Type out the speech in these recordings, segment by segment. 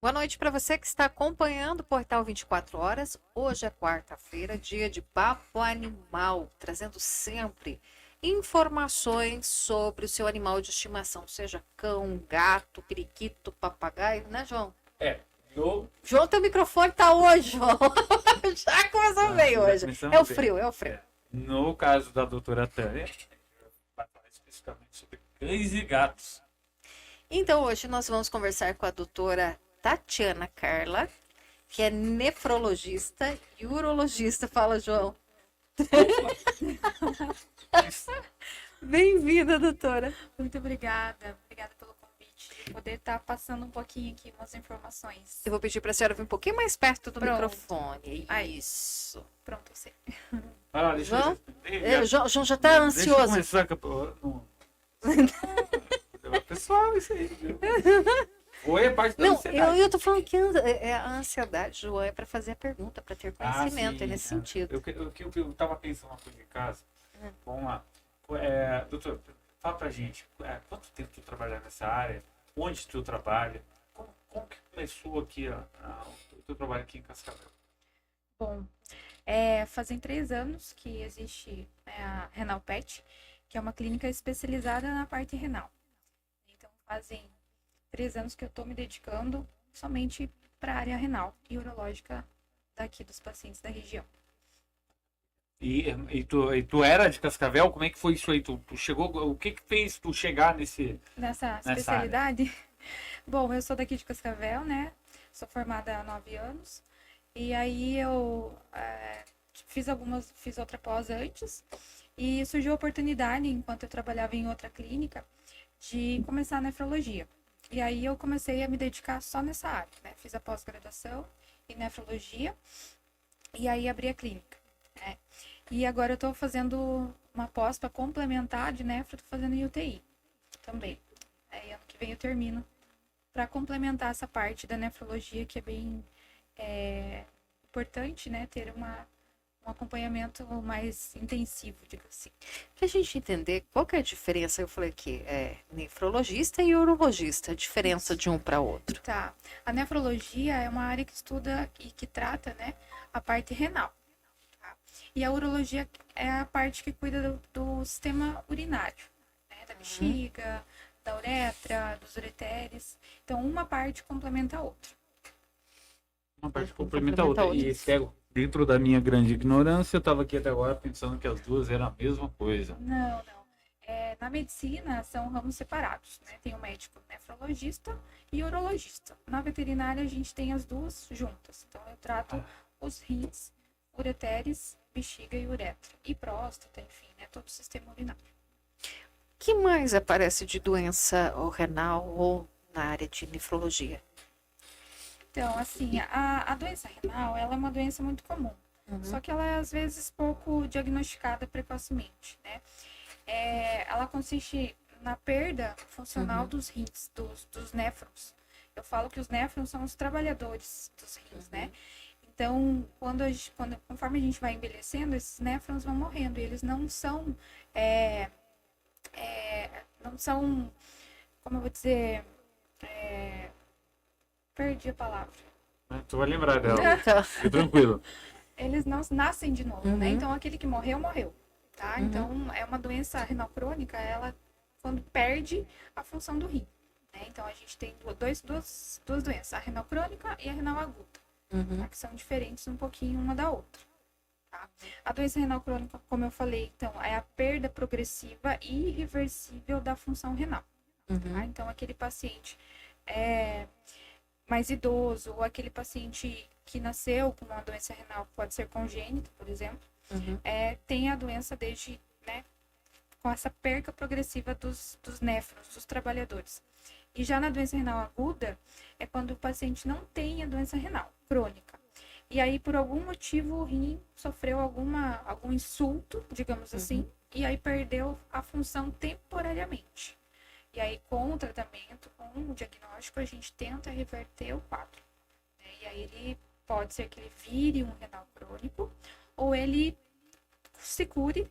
Boa noite para você que está acompanhando o Portal 24 Horas. Hoje é quarta-feira, dia de Papo Animal, trazendo sempre informações sobre o seu animal de estimação, seja cão, gato, periquito, papagaio, né, João? É, no, João, teu microfone tá hoje, João. Já começou bem já hoje. começamos É o bem. frio, é o frio. No caso da doutora Tânia, a gente vai falar especificamente sobre cães e gatos. Então, hoje nós vamos conversar com a doutora Tatiana Carla, que é nefrologista e urologista. Fala, João. Isso. Bem-vinda, doutora. Muito obrigada. Obrigada pelo convite. De poder estar passando um pouquinho aqui umas informações. Eu vou pedir para a senhora vir um pouquinho mais perto do Pronto. microfone. Aí. Isso. Pronto, eu sei. Ah, deixa João? eu, João já está Deixa eu ansioso. começar pessoal, isso aí. Viu? Foi a parte da Não, ansiedade. eu tô falando que a ansiedade, João, é para fazer a pergunta, para ter conhecimento, é nesse sentido. Eu tava pensando uma coisa em casa. Vamos lá. Doutor, fala pra gente, quanto tempo tu trabalha nessa área? Onde tu trabalha? Como que começou aqui o teu trabalho aqui em Cascavel? Bom, fazem 3 anos que existe, né, a Renal Pet, que é uma clínica especializada na parte renal. Então, fazem 3 anos que eu estou me dedicando somente para a área renal e urológica daqui dos pacientes da região. E tu era de Cascavel? Como é que foi isso aí? Tu chegou, o que fez tu chegar Nessa nessa especialidade? Bom, eu sou daqui de Cascavel, né? Sou formada há 9 anos. E aí eu fiz outra pós antes. E surgiu a oportunidade, enquanto eu trabalhava em outra clínica, de começar a nefrologia. E aí eu comecei a me dedicar só nessa área, né? Fiz a pós-graduação em nefrologia e aí abri a clínica, né? E agora eu tô fazendo uma pós para complementar de nefro, tô fazendo em UTI também. Aí ano que vem eu termino para complementar essa parte da nefrologia que é bem importante, né? Ter um acompanhamento mais intensivo, digo assim. Para a gente entender qual que é a diferença, eu falei aqui, nefrologista e urologista, a diferença de um para outro. Tá. A nefrologia é uma área que estuda e que trata, né, a parte renal. Tá? E a urologia é a parte que cuida do sistema urinário, né, da bexiga, da uretra, dos ureteres. Então, uma parte complementa a outra. Uma parte complementa a outra. E dentro da minha grande ignorância, eu estava aqui até agora pensando que as duas eram a mesma coisa. Não, não. Na medicina são ramos separados, né? Tem o médico nefrologista e urologista. Na veterinária a gente tem as duas juntas. Então eu trato os rins, ureteres, bexiga e uretra. E próstata, enfim, né? Todo o sistema urinário. O que mais aparece de doença ou renal ou na área de nefrologia? Então, assim, a doença renal, ela é uma doença muito comum. Só que ela é, às vezes, pouco diagnosticada precocemente, né? Ela consiste na perda funcional dos rins, dos néfrons. Eu falo que os néfrons são os trabalhadores dos rins, né? Então, conforme a gente vai envelhecendo, esses néfrons vão morrendo. E eles não são, como eu vou dizer, perdi a palavra. Tu vai lembrar dela. Tá. Fique tranquilo. Eles não nascem de novo, né? Então, aquele que morreu, morreu, tá? Então, é uma doença renal crônica, ela quando perde a função do rim, né? Então, a gente tem duas doenças, a renal crônica e a renal aguda, tá? Que são diferentes um pouquinho uma da outra, tá? A doença renal crônica, como eu falei, então, é a perda progressiva e irreversível da função renal, tá? Então, aquele paciente mais idoso ou aquele paciente que nasceu com uma doença renal, pode ser congênita, por exemplo, tem a doença desde, né, com essa perca progressiva dos néfrons, dos trabalhadores. E já na doença renal aguda, é quando o paciente não tem a doença renal crônica. E aí, por algum motivo, o rim sofreu algum insulto, digamos assim, e aí perdeu a função temporariamente. E aí, com o tratamento, com o diagnóstico, a gente tenta reverter o quadro, né? E aí ele pode ser que ele vire um renal crônico, ou ele se cure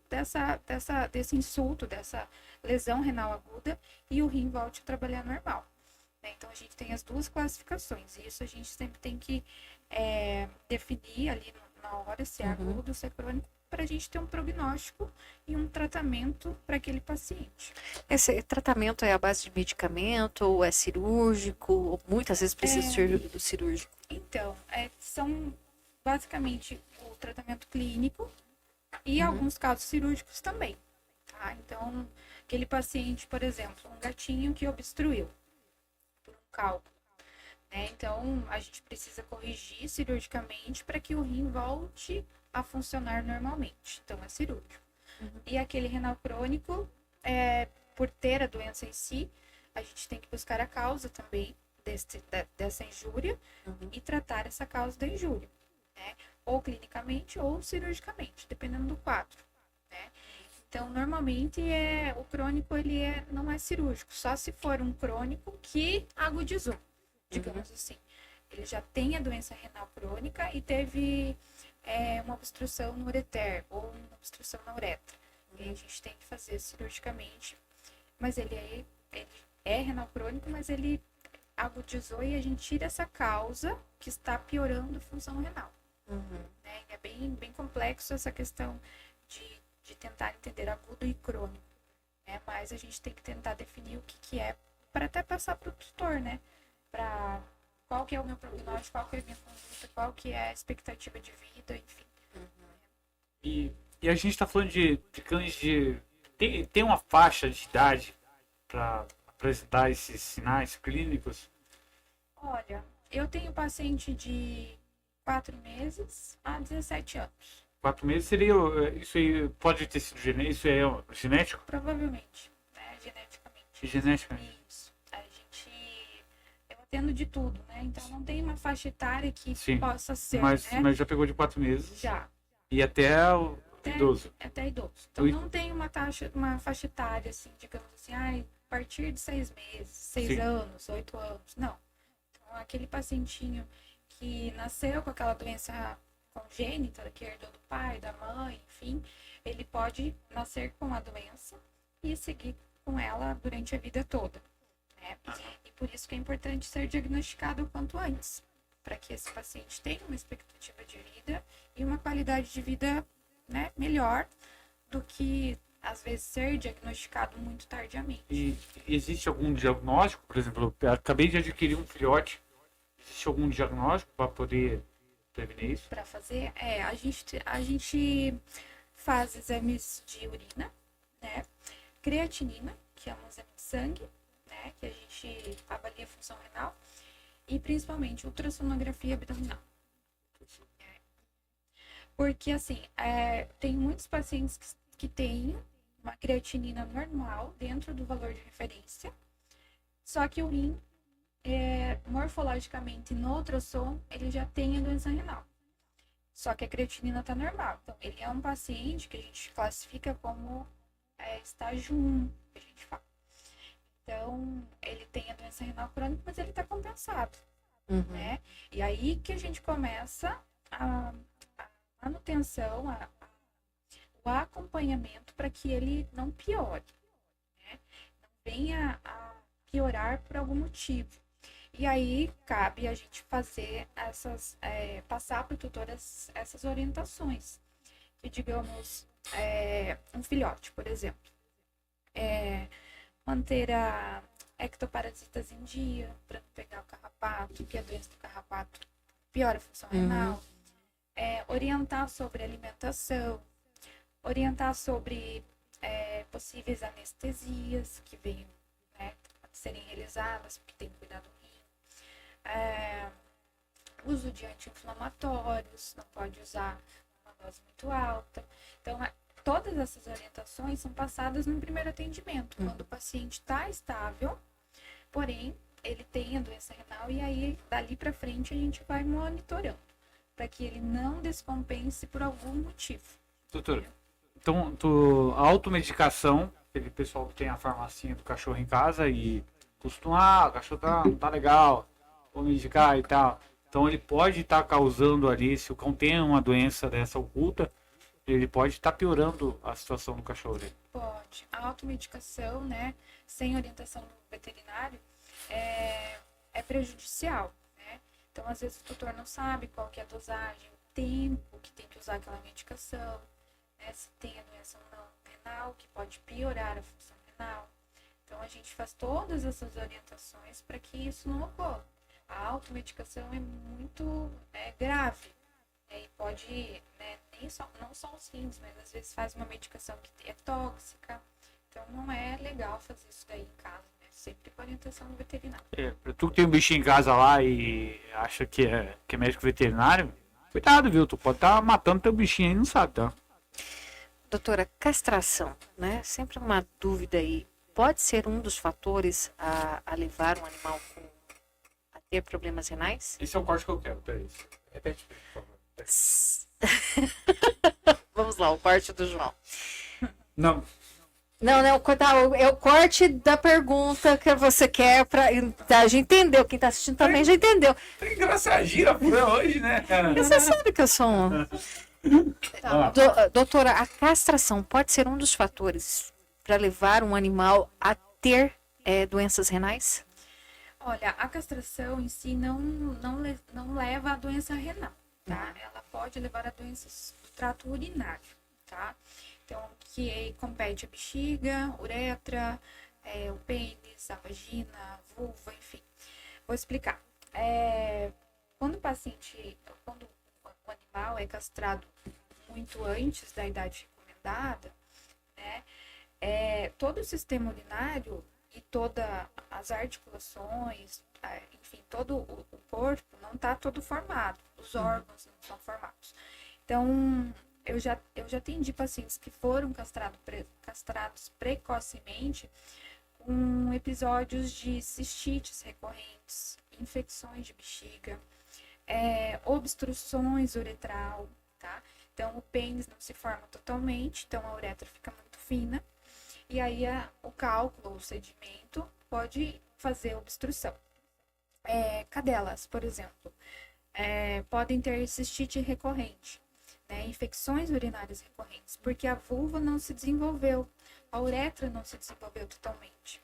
desse insulto, dessa lesão renal aguda, e o rim volte a trabalhar normal. né? Então, a gente tem as duas classificações. E isso a gente sempre tem que definir ali na hora se é agudo ou se é crônico, para a gente ter um prognóstico e um tratamento para aquele paciente. Esse tratamento é à base de medicamento ou é cirúrgico? Ou muitas vezes precisa ser do cirúrgico. Então, são basicamente o tratamento clínico e alguns casos cirúrgicos também. Tá? Então, aquele paciente, por exemplo, um gatinho que obstruiu por um cálculo. Né? Então, a gente precisa corrigir cirurgicamente para que o rim volte a funcionar normalmente. Então, é cirúrgico. E aquele renal crônico, por ter a doença em si, a gente tem que buscar a causa também dessa injúria e tratar essa causa da injúria, né? Ou clinicamente ou cirurgicamente, dependendo do quadro, né? Então, normalmente, o crônico não é cirúrgico, só se for um crônico que agudizou, digamos assim. Ele já tem a doença renal crônica e teve uma obstrução no ureter ou uma obstrução na uretra. E a gente tem que fazer cirurgicamente, mas ele é renal crônico, mas ele agudizou e a gente tira essa causa que está piorando a função renal. Né? É bem complexo essa questão de tentar entender agudo e crônico. Né? Mas a gente tem que tentar definir o que é, para até passar para o tutor, né? Para qual que é o meu prognóstico, qual que é a minha conduta, qual que é a expectativa de vida, enfim. E a gente está falando de cães de... Tem uma faixa de idade para apresentar esses sinais clínicos? Olha, eu tenho paciente de 4 meses a 17 anos. 4 meses seria... Isso aí pode ter sido genético? Isso é genético? Provavelmente, né? Geneticamente. Geneticamente. Isso. Eu atendo de tudo, né? Então não tem uma faixa etária que possa ser, mas né? mas já pegou de 4 meses? Já. E até o idoso? Até idoso. Então não tem uma faixa etária, assim, digamos assim, a partir de 6 meses, 6 anos, 8 anos. Não. Então aquele pacientinho que nasceu com aquela doença congênita, que herdou do pai, da mãe, enfim, ele pode nascer com a doença e seguir com ela durante a vida toda, né? E por isso que é importante ser diagnosticado o quanto antes, para que esse paciente tenha uma expectativa de vida e uma qualidade de vida, né, melhor do que, às vezes, ser diagnosticado muito tardiamente. E existe algum diagnóstico? Por exemplo, eu acabei de adquirir um filhote. Existe algum diagnóstico para poder prevenir isso? Para fazer, a gente faz exames de urina, né? Creatinina, que é um exame de sangue, né? Que a gente avalia a função renal, e principalmente ultrassonografia abdominal. Porque, assim, tem muitos pacientes que têm uma creatinina normal dentro do valor de referência, só que o rim, morfologicamente, no ultrassom, ele já tem a doença renal. Só que a creatinina está normal. Então, ele é um paciente que a gente classifica como estágio 1, que a gente fala. Então, ele tem a doença renal crônica, mas ele está compensado, né? E aí que a gente começa a manutenção, o acompanhamento para que ele não piore, né? Não venha a piorar por algum motivo. E aí cabe a gente fazer passar para o tutor essas orientações. Que, digamos, um filhote, por exemplo, manter a ectoparasitas em dia, para não pegar o carrapato, que a doença do carrapato piora a função renal. Orientar sobre alimentação, orientar sobre possíveis anestesias que venham, né, a serem realizadas, porque tem que cuidar do rim. Uso de anti-inflamatórios, não pode usar uma dose muito alta. Então, todas essas orientações são passadas no primeiro atendimento, quando o paciente está estável, porém, ele tem a doença renal, e aí, dali para frente, a gente vai monitorando, para que ele não descompense por algum motivo. Doutora, então, a automedicação, aquele pessoal que tem a farmacinha do cachorro em casa e costuma, o cachorro não tá legal, vou medicar e tal. Então, ele pode estar causando ali, se o cão tem uma doença dessa oculta, ele pode estar piorando a situação do cachorro dele. Pode. A automedicação, né, sem orientação do veterinário, é prejudicial, né? Então, às vezes, o tutor não sabe qual que é a dosagem, o tempo que tem que usar aquela medicação, né? Se tem a doença ou não renal, que pode piorar a função renal. Então, a gente faz todas essas orientações para que isso não ocorra. A automedicação é muito grave, né? E pode, né, não só os rins, mas às vezes faz uma medicação que é tóxica. Então, não é legal fazer isso daí em casa, né? Sempre com orientação do veterinário. Pra tu que tem um bichinho em casa lá e acha que é médico veterinário, cuidado, viu? Tu pode estar matando teu bichinho aí e não sabe, tá? Doutora, castração, né? Sempre uma dúvida aí. Pode ser um dos fatores a levar um animal a ter problemas renais? Esse é o corte que eu quero, peraí. Repete, por favor. Vamos lá, o corte do João. Não, Não, é o corte da pergunta que você quer pra. A gente entendeu, quem tá assistindo também já entendeu. tá engraçadinha hoje, né, cara? Você sabe que eu sou um. Tá. Doutora, a castração pode ser um dos fatores para levar um animal a ter doenças renais? Olha, a castração em si não leva à doença renal, tá? Ela pode levar a doenças do trato urinário, tá? Então, que compete a bexiga, uretra, o pênis, a vagina, a vulva, enfim. Vou explicar. Quando o animal é castrado muito antes da idade recomendada, né? Todo o sistema urinário e todas as articulações, enfim, todo o corpo não está todo formado, os órgãos não são formados. Então, eu já atendi pacientes que foram castrados precocemente com episódios de cistites recorrentes, infecções de bexiga, obstruções uretral, tá? Então, o pênis não se forma totalmente, então a uretra fica muito fina. E aí, o cálculo, o sedimento, pode fazer obstrução. Cadelas, por exemplo, podem ter cistite recorrente, né? Infecções urinárias recorrentes, porque a vulva não se desenvolveu, a uretra não se desenvolveu totalmente.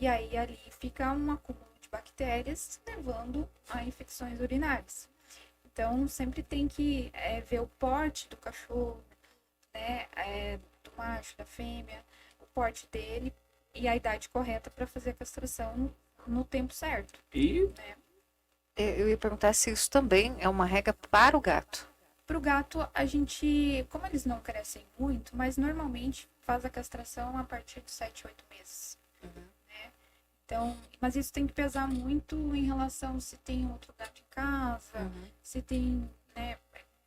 E aí, ali fica um acúmulo de bactérias, levando a infecções urinárias. Então, sempre tem que ver o porte do cachorro, né? Do macho, da fêmea, o porte dele e a idade correta para fazer a castração no tempo certo. E né? Eu ia perguntar se isso também é uma regra para o gato. Para o gato, a gente, como eles não crescem muito, mas normalmente faz a castração a partir de 7, 8 meses. Né? Então, mas isso tem que pesar muito em relação se tem outro gato em casa, se tem, né,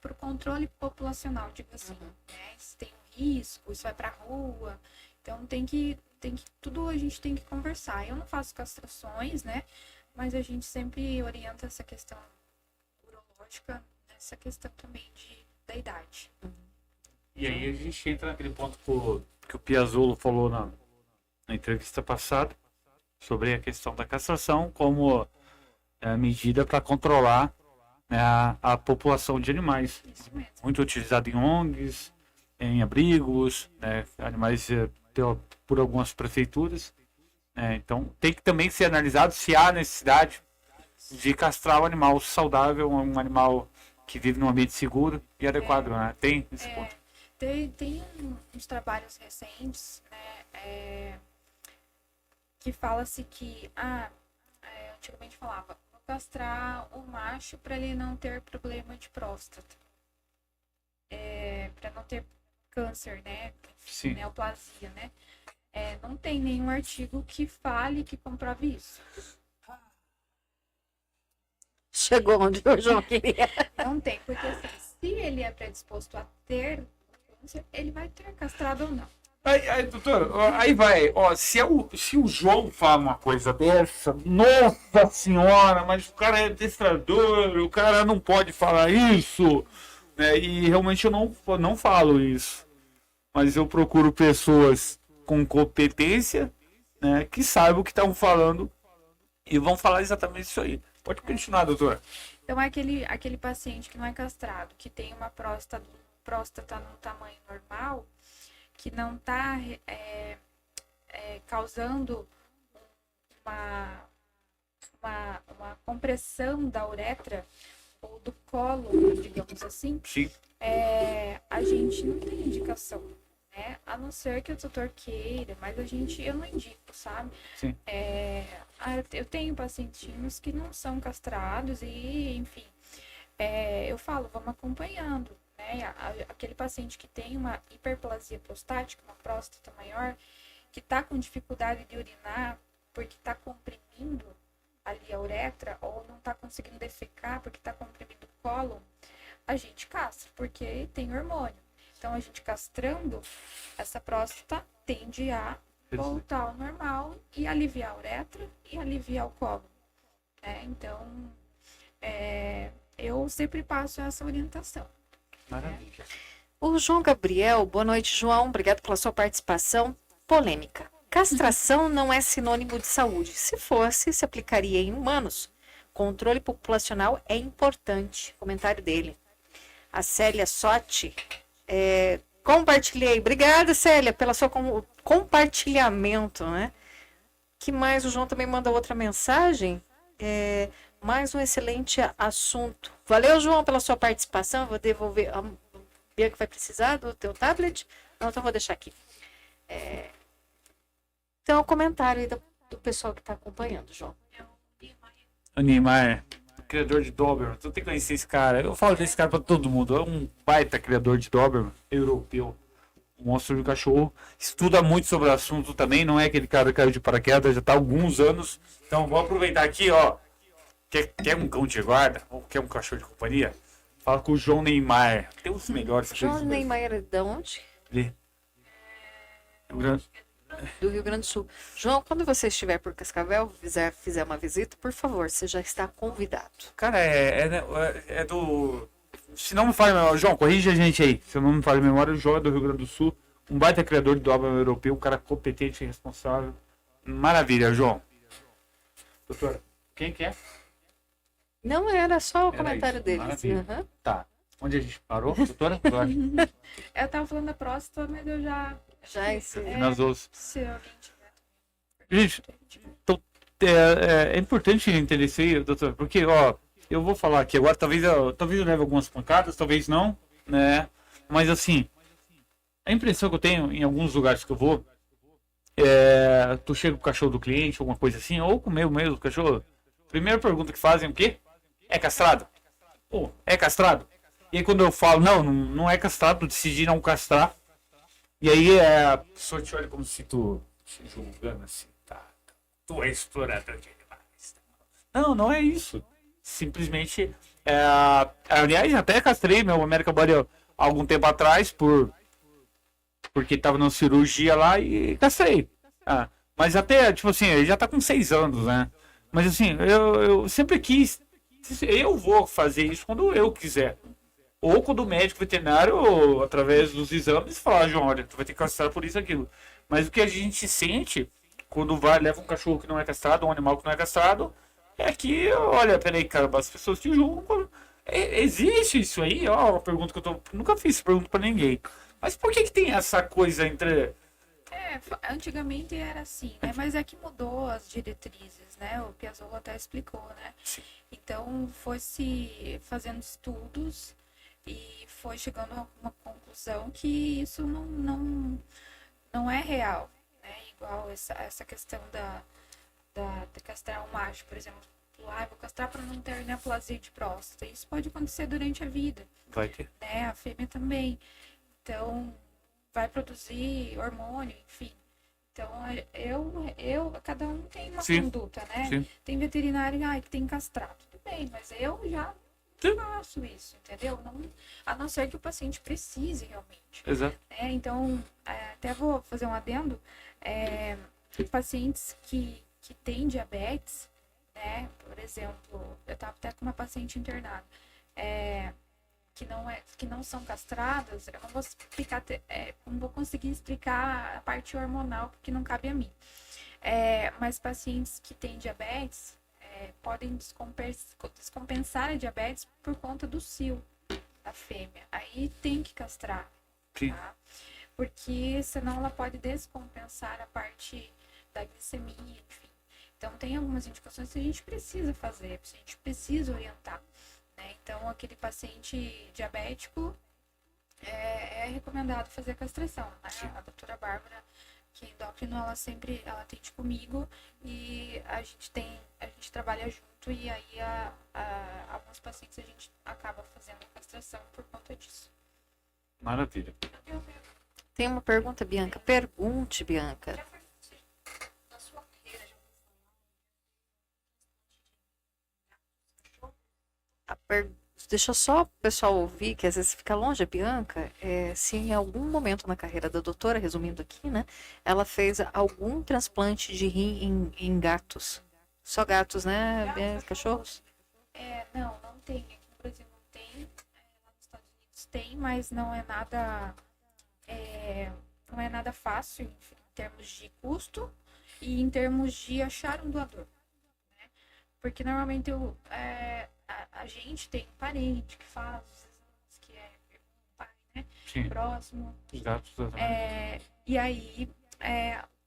para o controle populacional, digo assim, né? Se tem um risco, isso vai para a rua. Então, tudo a gente tem que conversar. Eu não faço castrações, né? Mas a gente sempre orienta essa questão urológica, essa questão também da idade. E aí a gente entra naquele ponto que o Piazzolo falou na entrevista passada, sobre a questão da castração como medida para controlar, né, a população de animais. Isso mesmo. Muito utilizado em ONGs, em abrigos, né, animais por algumas prefeituras. Então tem que também ser analisado se há necessidade de castrar o animal saudável, um animal que vive num ambiente seguro e adequado, né? Tem esse ponto. Tem uns trabalhos recentes, né, que fala-se que antigamente falava, vou castrar o macho para ele não ter problema de próstata, para não ter câncer, né? Sim. Neoplasia, né? Não tem nenhum artigo que fale, que comprove isso. Chegou onde o João queria. Não tem, porque assim, se ele é predisposto a ter câncer, ele vai ter castrado ou não. Aí, doutor, aí vai, se o João fala uma coisa dessa, nossa senhora, mas o cara é adestrador, o cara não pode falar isso, né? E realmente eu não falo isso, mas eu procuro pessoas com competência, né, que saibam o que estão falando e vão falar exatamente isso aí. Pode continuar, doutora. Então, é aquele paciente que não é castrado, que tem uma próstata no tamanho normal, que não está causando uma compressão da uretra ou do colo, digamos assim, Sim. a gente não tem indicação, né? A não ser que o doutor queira, mas eu não indico, sabe? Sim. Eu tenho pacientinhos que não são castrados e, enfim, eu falo, vamos acompanhando, né? Aquele paciente que tem uma hiperplasia prostática, uma próstata maior, que está com dificuldade de urinar porque está comprimindo ali a uretra ou não está conseguindo defecar porque está comprimindo o cólon, a gente castra, porque tem hormônio. Então, a gente castrando, essa próstata tende a voltar ao normal e aliviar a uretra e aliviar o cólon. Então, eu sempre passo essa orientação. Maravilha. O João Gabriel, boa noite, João. Obrigado pela sua participação. Polêmica. Castração não é sinônimo de saúde. Se fosse, se aplicaria em humanos. Controle populacional é importante. Comentário dele. A Célia Sotti. Compartilhei. Obrigada, Célia, pelo seu compartilhamento, né? Que mais? O João também manda outra mensagem. Mais um excelente assunto. Valeu, João, pela sua participação. Eu vou devolver. A Bianca vai precisar do teu tablet? Não, então vou deixar aqui. Então, o comentário aí do pessoal que está acompanhando, João. O Neymar, criador de Doberman. Tu tem que conhecer esse cara. Eu falo desse cara pra todo mundo. É um baita criador de Doberman, europeu. Um monstro de cachorro. Estuda muito sobre o assunto também. Não é aquele cara que caiu de paraquedas, já tá há alguns anos. Então, vou aproveitar aqui, ó. Quer um cão de guarda? Ou quer um cachorro de companhia? Fala com o João Neymar. Tem os melhores. João Neymar é de onde? Do Rio Grande do Sul. João, quando você estiver por Cascavel, fizer uma visita, por favor, você já está convidado. Cara, é do... Se não me falha a memória, João, corrige a gente aí. Se eu não me falha a memória, o João é do Rio Grande do Sul. Um baita criador de Doberman europeu, um cara competente e responsável. Maravilha, João. Doutora, quem que é? Não era só o Era comentário isso, deles. maravilha. Uhum. Tá. Onde a gente parou, doutora? Eu tava falando da próstata, mas eu já... Já ensinei. Nas outras. Se alguém tiver. Gente, então, é importante entender isso aí, doutor, porque, ó, eu vou falar aqui agora, talvez eu leve algumas pancadas, talvez não, né? Mas, assim, a impressão que eu tenho em alguns lugares que eu vou, tu chega com o cachorro do cliente, alguma coisa assim, ou com o meu mesmo cachorro, primeira pergunta que fazem, o quê? É castrado? Pô, é castrado? E aí quando eu falo, não é castrado, decidi não castrar, e aí a pessoa te olha como se tu se julgando assim, tá? Tu é explorador de animais. Não é isso. Simplesmente, aliás, até castrei meu American Body há algum tempo atrás, porque tava numa cirurgia lá e castrei. Mas até, tipo assim, ele já tá com 6 anos, né? Mas assim, eu sempre quis, eu vou fazer isso quando eu quiser. Ou quando o médico veterinário, ou através dos exames, fala, João, olha, tu vai ter que castrar por isso e aquilo. Mas o que a gente sente quando leva um cachorro que não é castrado, um animal que não é castrado, é que, olha, peraí, cara, as pessoas te julgam. Existe isso aí? Ó, uma pergunta que eu nunca fiz essa pergunta pra ninguém. Mas por que tem essa coisa entre... Antigamente era assim, né? Mas é que mudou as diretrizes, né? O Piazzolla até explicou, né? Sim. Então, foi se fazendo estudos e foi chegando a uma conclusão que isso não é real, né? Igual essa questão de castrar um macho, por exemplo. Vou castrar para não ter neoplasia de próstata. Isso pode acontecer durante a vida. Vai ter. Né? A fêmea também. Então, vai produzir hormônio, enfim. Então, cada um tem uma Sim. conduta, né? Sim. Tem veterinário que tem que castrar, tudo bem, mas eu já faço isso, entendeu? A não ser que o paciente precise realmente. Exato. Né? Então, até vou fazer um adendo, pacientes que têm diabetes, né? Por exemplo, eu estava até com uma paciente internada, que não são castradas, eu não vou explicar, não vou conseguir explicar a parte hormonal, porque não cabe a mim. Mas pacientes que têm diabetes podem descompensar a diabetes por conta do cio da fêmea. Aí tem que castrar, tá? Porque senão ela pode descompensar a parte da glicemia, enfim. Então, tem algumas indicações que a gente precisa fazer, a gente precisa orientar, né? Então, aquele paciente diabético é recomendado fazer a castração, né? A doutora Bárbara, que é endócrino, ela atende comigo e a gente trabalha junto e aí alguns pacientes a gente acaba fazendo a castração por conta disso. Maravilha. Tem uma pergunta, Bianca. Pergunte, Bianca. Deixa só o pessoal ouvir, que às vezes fica longe a Bianca, se em algum momento na carreira da doutora, resumindo aqui, né, ela fez algum transplante de rim em gatos. Só gatos, né, cachorros? Não tem. Aqui no Brasil não tem. Lá nos Estados Unidos tem, mas não é nada fácil em termos de custo e em termos de achar um doador. Né? Porque normalmente a gente tem um parente que faz os exames, que é um pai, né? Sim. Próximo. Os gatos também. E aí,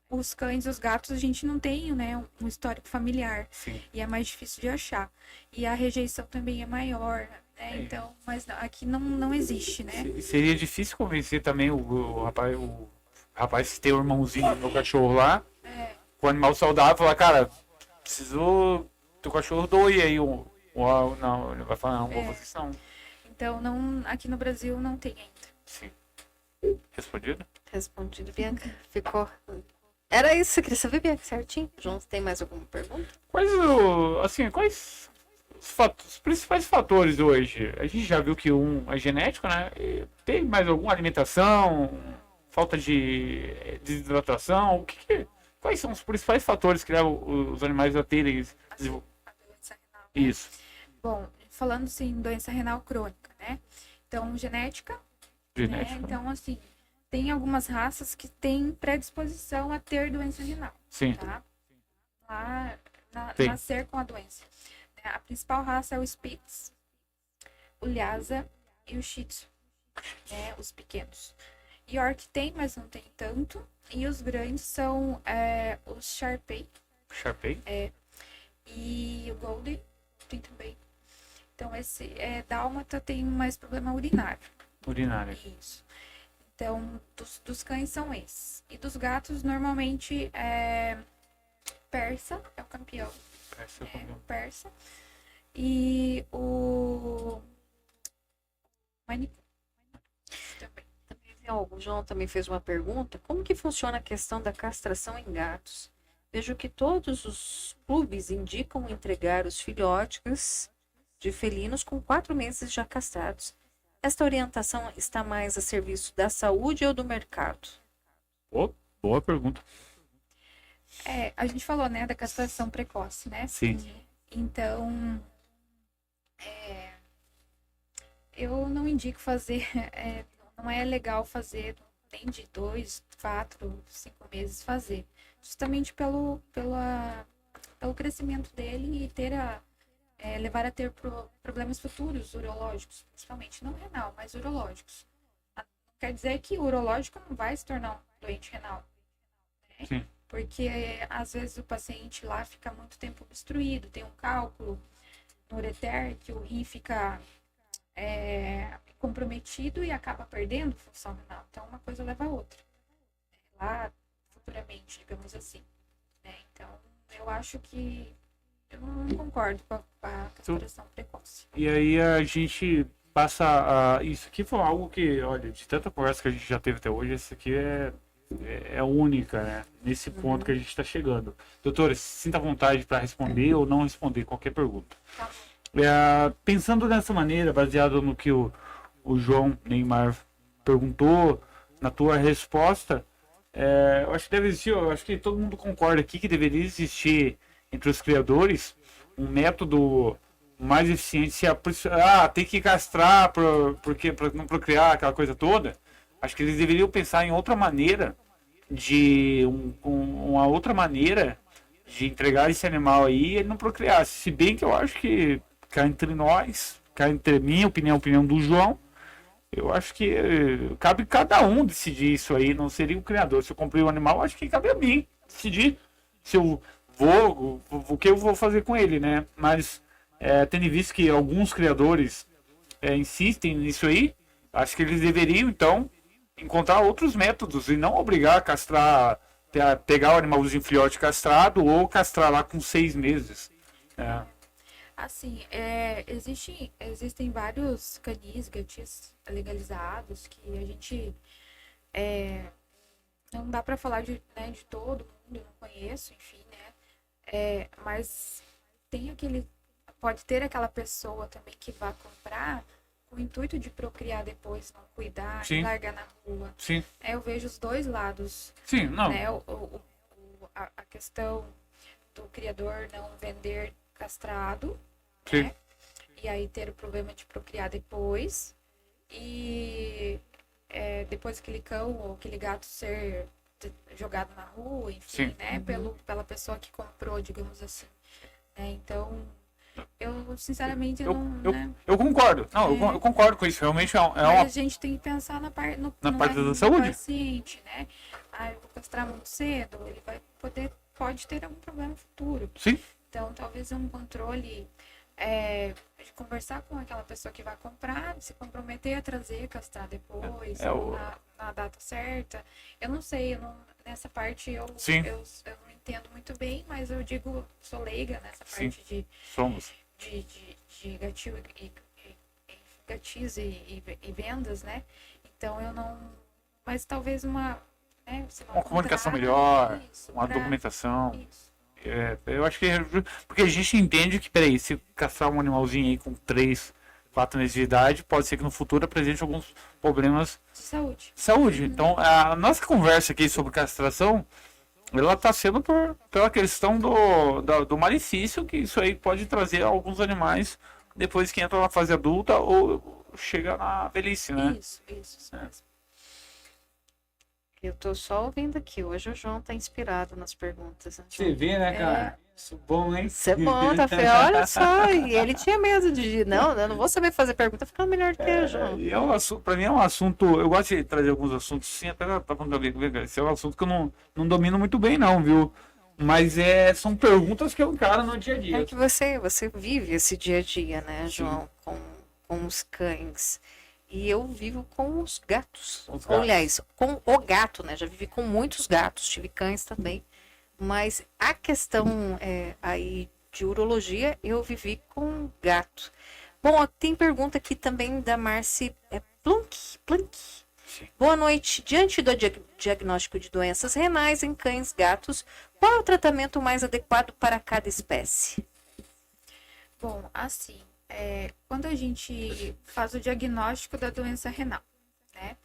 os cães e os gatos, a gente não tem, né, um histórico familiar. Sim. E é mais difícil de achar. E a rejeição também é maior, né? Então, mas aqui não existe, né? Seria difícil convencer também o rapaz que tem o irmãozinho do meu cachorro lá, com o animal saudável, falar, cara, preciso teu cachorro doe aí não, ele vai falar, não vou fazer isso não. Então, aqui no Brasil não tem ainda. Sim. Respondido? Respondido, Bianca. Ficou. Era isso que você queria saber, Bianca, certinho? João, tem mais alguma pergunta? Quais os principais fatores hoje? A gente já viu que um é genético, né? E tem mais alguma alimentação, falta de desidratação? Quais são os principais fatores que levam os animais a terem A doença renal. isso? Bom, falando assim, doença renal crônica, né? Então, genética. Genética. Né? Então, assim, tem algumas raças que têm predisposição a ter doença renal. Sim. Tá? Sim. Nascer com a doença. A principal raça é o Spitz, o Lhasa e o Shih Tzu, né? Os pequenos. York tem, mas não tem tanto. E os grandes são os Shar-Pei. Shar-Pei? E o Golden tem também. Então, esse dálmata tem mais problema urinário. Urinário. Isso. Então, dos cães são esses. E dos gatos, normalmente, persa é o campeão. Persa é o campeão. Persa. E o Maine Coon também. O João também fez uma pergunta. Como que funciona a questão da castração em gatos? Vejo que todos os clubes indicam entregar os filhotes de felinos com 4 meses já castrados. Esta orientação está mais a serviço da saúde ou do mercado? Boa pergunta. A gente falou, né, da castração precoce, né? Sim. Então, eu não indico fazer, não é legal fazer nem de 2, 4, 5 meses fazer. Justamente pelo crescimento dele e levar a ter problemas futuros urológicos, principalmente não renal, mas urológicos. Não quer dizer que o urológico não vai se tornar um doente renal, né? Sim. Porque às vezes o paciente lá fica muito tempo obstruído, tem um cálculo no ureter que o rim fica comprometido e acaba perdendo função renal. Então uma coisa leva a outra. Lá futuramente, digamos assim. Né? Então eu acho que eu não concordo com a castração precoce. E aí a gente passa a... Isso aqui foi algo que, olha, de tanta conversa que a gente já teve até hoje, isso aqui é única, né? Nesse ponto que a gente está chegando. Doutora, sinta vontade para responder ou não responder qualquer pergunta. Tá. Pensando dessa maneira, baseado no que o João Neymar perguntou, na tua resposta, eu acho que deve existir, eu acho que todo mundo concorda aqui que deveria existir entre os criadores um método mais eficiente. Se tem que castrar para não procriar, aquela coisa toda. Acho que eles deveriam pensar em outra maneira uma outra maneira de entregar esse animal aí e ele não procriasse. Se bem que eu acho que cá entre nós, cá entre minha opinião, a opinião do João, eu acho que cabe cada um decidir isso aí, não seria o criador. Se eu comprei um animal, acho que cabe a mim decidir se eu o que eu vou fazer com ele, né? Mas tendo em vista que alguns criadores insistem nisso aí, acho que eles deveriam então encontrar outros métodos e não obrigar a castrar, pegar o animalzinho filhote castrado ou castrar lá com 6 meses. Assim, existem vários canis, gatis legalizados que a gente não dá para falar de todo mundo, eu não conheço, enfim, né? Mas pode ter aquela pessoa também que vai comprar com o intuito de procriar depois, não cuidar, Sim. e largar na rua. Sim. Eu vejo os dois lados. Sim, não. Né? A questão do criador não vender castrado, Sim. né? E aí ter o problema de procriar depois. E depois aquele cão ou aquele gato ser jogado na rua, enfim, Sim. né? Pela pessoa que comprou, digamos assim. Né? Então, eu sinceramente né? Eu concordo. Não, eu concordo com isso. Realmente é Mas uma. a gente tem que pensar na parte da saúde. paciente, né? Eu vou castrar muito cedo, ele pode ter algum problema futuro. Sim. Então, talvez um controle de conversar com aquela pessoa que vai comprar, se comprometer a trazer, castrar depois, na data certa. Eu não sei, nessa parte eu não entendo muito bem, mas eu digo, sou leiga nessa parte de gatil gatis e vendas, né? Então eu não. Mas talvez uma comunicação melhor, uma documentação. Isso. Eu acho que porque a gente entende que, peraí, se caçar um animalzinho aí com 3, 4 meses de idade, pode ser que no futuro apresente alguns problemas de saúde. Então, a nossa conversa aqui sobre castração, ela está sendo pela questão do malefício que isso aí pode trazer a alguns animais depois que entra na fase adulta ou chega na velhice, né? Isso mesmo. Eu tô só ouvindo aqui. Hoje o João tá inspirado nas perguntas. Né, Você vê, né, cara? Isso é bom, hein? Isso é bom, tá feio. Olha só. E ele tinha medo de. Não, eu não vou saber fazer pergunta, fica melhor do que eu, João. Pra mim é um assunto. Eu gosto de trazer alguns assuntos, sim, até pra ver. Esse é um assunto que eu não domino muito bem, não, viu? Mas são perguntas que eu encaro no dia a dia. É que você vive esse dia a dia, né, João? Com os cães. E eu vivo com os gatos. Aliás, com o gato, né? Já vivi com muitos gatos, tive cães também. Mas a questão aí de urologia, eu vivi com gato. Bom, tem pergunta aqui também da Marci Plunk. Boa noite. Diante do diagnóstico de doenças renais em cães, gatos, qual é o tratamento mais adequado para cada espécie? Bom, assim, quando a gente faz o diagnóstico da doença renal, né?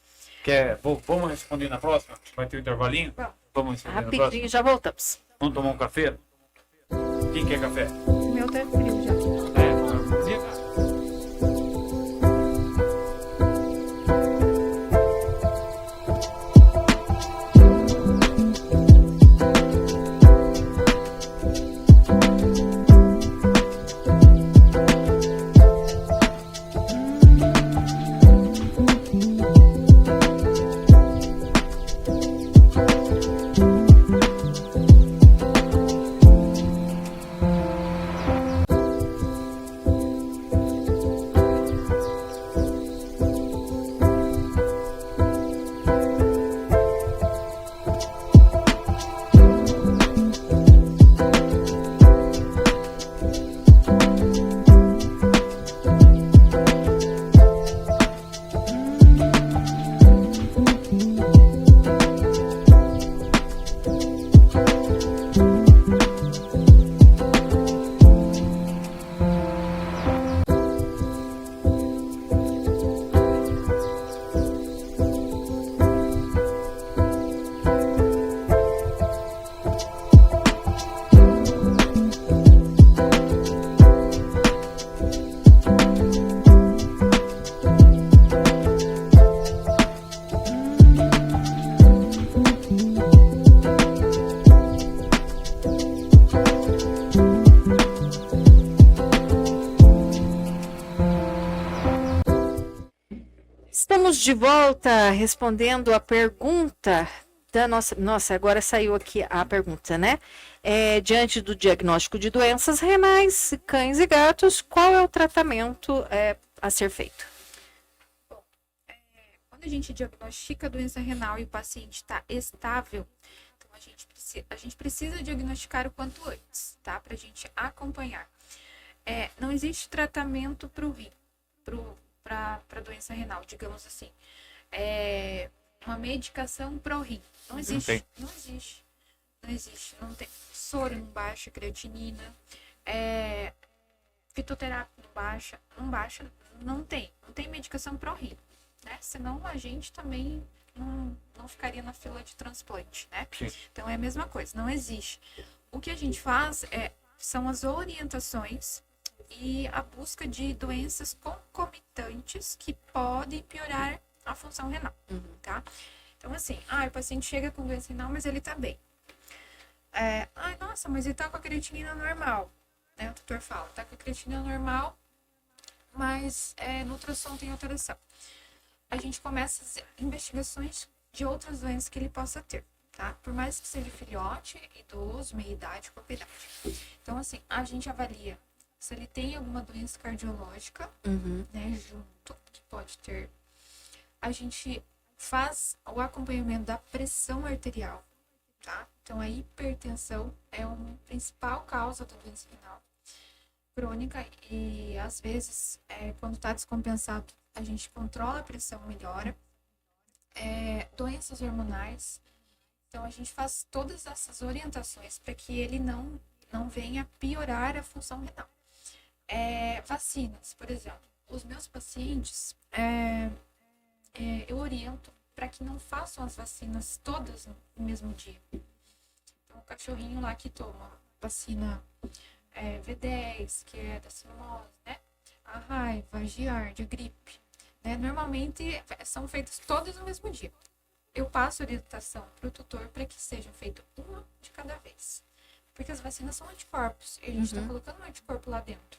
Vamos responder na próxima? Vai ter um intervalinho? Vamos responder na próxima? Rapidinho, já voltamos. Vamos tomar um café? Quem quer café? O meu tá frio já. Estamos de volta respondendo a pergunta da nossa, agora saiu aqui a pergunta, né? Diante do diagnóstico de doenças renais, cães e gatos, qual é o tratamento a ser feito? Quando a gente diagnostica a doença renal e o paciente está estável, então a gente precisa diagnosticar o quanto antes, tá? Para a gente acompanhar. Não existe tratamento para o rim, para a doença renal, digamos assim. Uma medicação para o rim. Não existe. Não existe. Não existe. Não tem. Soro não baixa, creatinina. Fitoterápico não baixa. Não baixa. Não tem. Não tem medicação para o rim. Né? Senão a gente também não ficaria na fila de transplante, né? Sim. Então é a mesma coisa, não existe. O que a gente faz são as orientações e a busca de doenças concomitantes que podem piorar a função renal, tá? Então assim, o paciente chega com doença renal, mas ele tá bem. Nossa, mas ele tá com a creatinina normal, né? O tutor fala, tá com a creatinina normal, mas no ultrassom tem alteração. A gente começa as investigações de outras doenças que ele possa ter, tá? Por mais que seja filhote, idoso, meia-idade, qualquer idade. Então, assim, a gente avalia se ele tem alguma doença cardiológica, né, junto, que pode ter. A gente faz o acompanhamento da pressão arterial, tá? Então, a hipertensão é uma principal causa da doença renal crônica e, às vezes, quando está descompensado, a gente controla a pressão, melhora. Doenças hormonais. Então, a gente faz todas essas orientações para que ele não venha piorar a função renal. Vacinas, por exemplo. Os meus pacientes, eu oriento para que não façam as vacinas todas no mesmo dia. Então, o cachorrinho lá que toma vacina V10, que é da sinomose, né? A raiva, a giardia, a gripe. Né? Normalmente são feitas todas no mesmo dia. Eu passo orientação para o tutor para que sejam feitas uma de cada vez. Porque as vacinas são anticorpos e a gente está colocando um anticorpo lá dentro.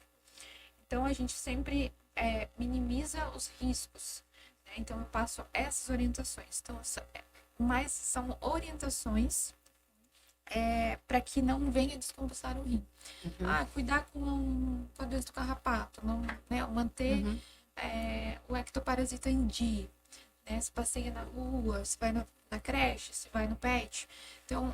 Então a gente sempre minimiza os riscos. Né? Então eu passo essas orientações. Então, mas são orientações para que não venha descompensar o rim. Cuidar com a doença do carrapato, manter o ectoparasita em dia, né? Se passeia na rua, se vai na creche, se vai no pet. Então,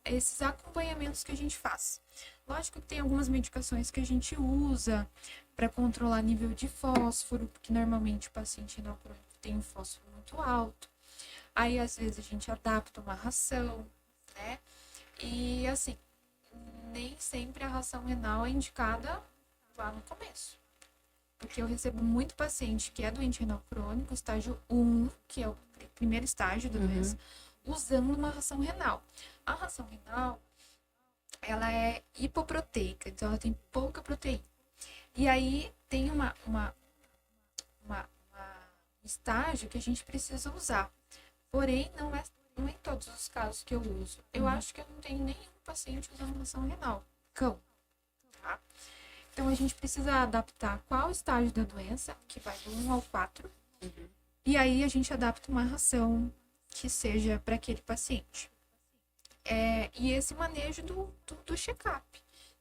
esses acompanhamentos que a gente faz. Lógico que tem algumas medicações que a gente usa para controlar nível de fósforo, porque normalmente o paciente renal crônico tem um fósforo muito alto. Aí, às vezes, a gente adapta uma ração, né? E, assim, nem sempre a ração renal é indicada lá no começo. Porque eu recebo muito paciente que é doente renal crônico, estágio 1, que é o primeiro estágio da doença, usando uma ração renal. A ração renal, ela é hipoproteica, então ela tem pouca proteína. E aí tem um estágio que a gente precisa usar. Porém, não é em todos os casos que eu uso. Eu acho que eu não tenho nenhum paciente usando ração renal. Cão. Tá? Então, a gente precisa adaptar qual estágio da doença, que vai do 1 ao 4. E aí, a gente adapta uma ração que seja para aquele paciente. E esse manejo do check-up.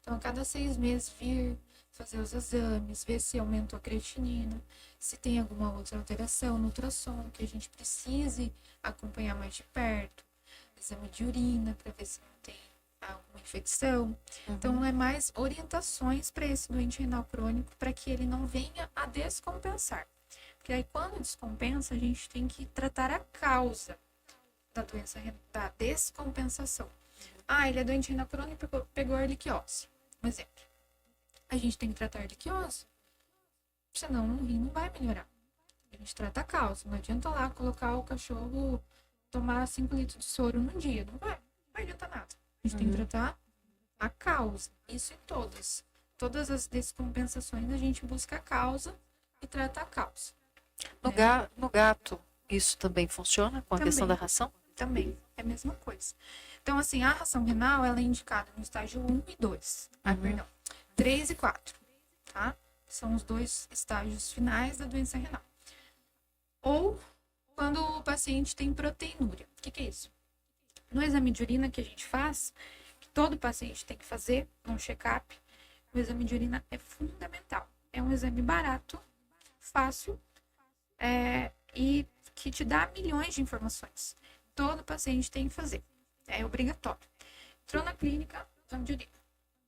Então, a cada 6 meses, vir fazer os exames, ver se aumentou a creatinina, se tem alguma outra alteração no ultrassom, que a gente precise acompanhar mais de perto. Exame de urina, para ver se não tem alguma infecção. Então, é mais orientações para esse doente renal crônico para que ele não venha a descompensar. Porque aí, quando descompensa, a gente tem que tratar a causa da doença, da descompensação. Ele é doente renal crônico e pegou erliquiose. Um exemplo. A gente tem que tratar a erliquiose, senão o rim não vai melhorar. A gente trata a causa. Não adianta lá colocar o cachorro tomar 5 litros de soro no dia. Não vai adiantar nada. A gente tem que tratar a causa. Isso em todas. Todas as descompensações, a gente busca a causa e trata a causa. No gato, isso também funciona com a questão da ração? Também, é a mesma coisa. Então, assim, a ração renal, ela é indicada no estágio 1 e 2. 3 e 4, tá? São os 2 estágios finais da doença renal. Ou quando o paciente tem proteinúria. O que é isso? No exame de urina que a gente faz, que todo paciente tem que fazer num check-up, o exame de urina é fundamental. É um exame barato, fácil, e que te dá milhões de informações. Todo paciente tem que fazer. É obrigatório. Entrou na clínica, exame de urina.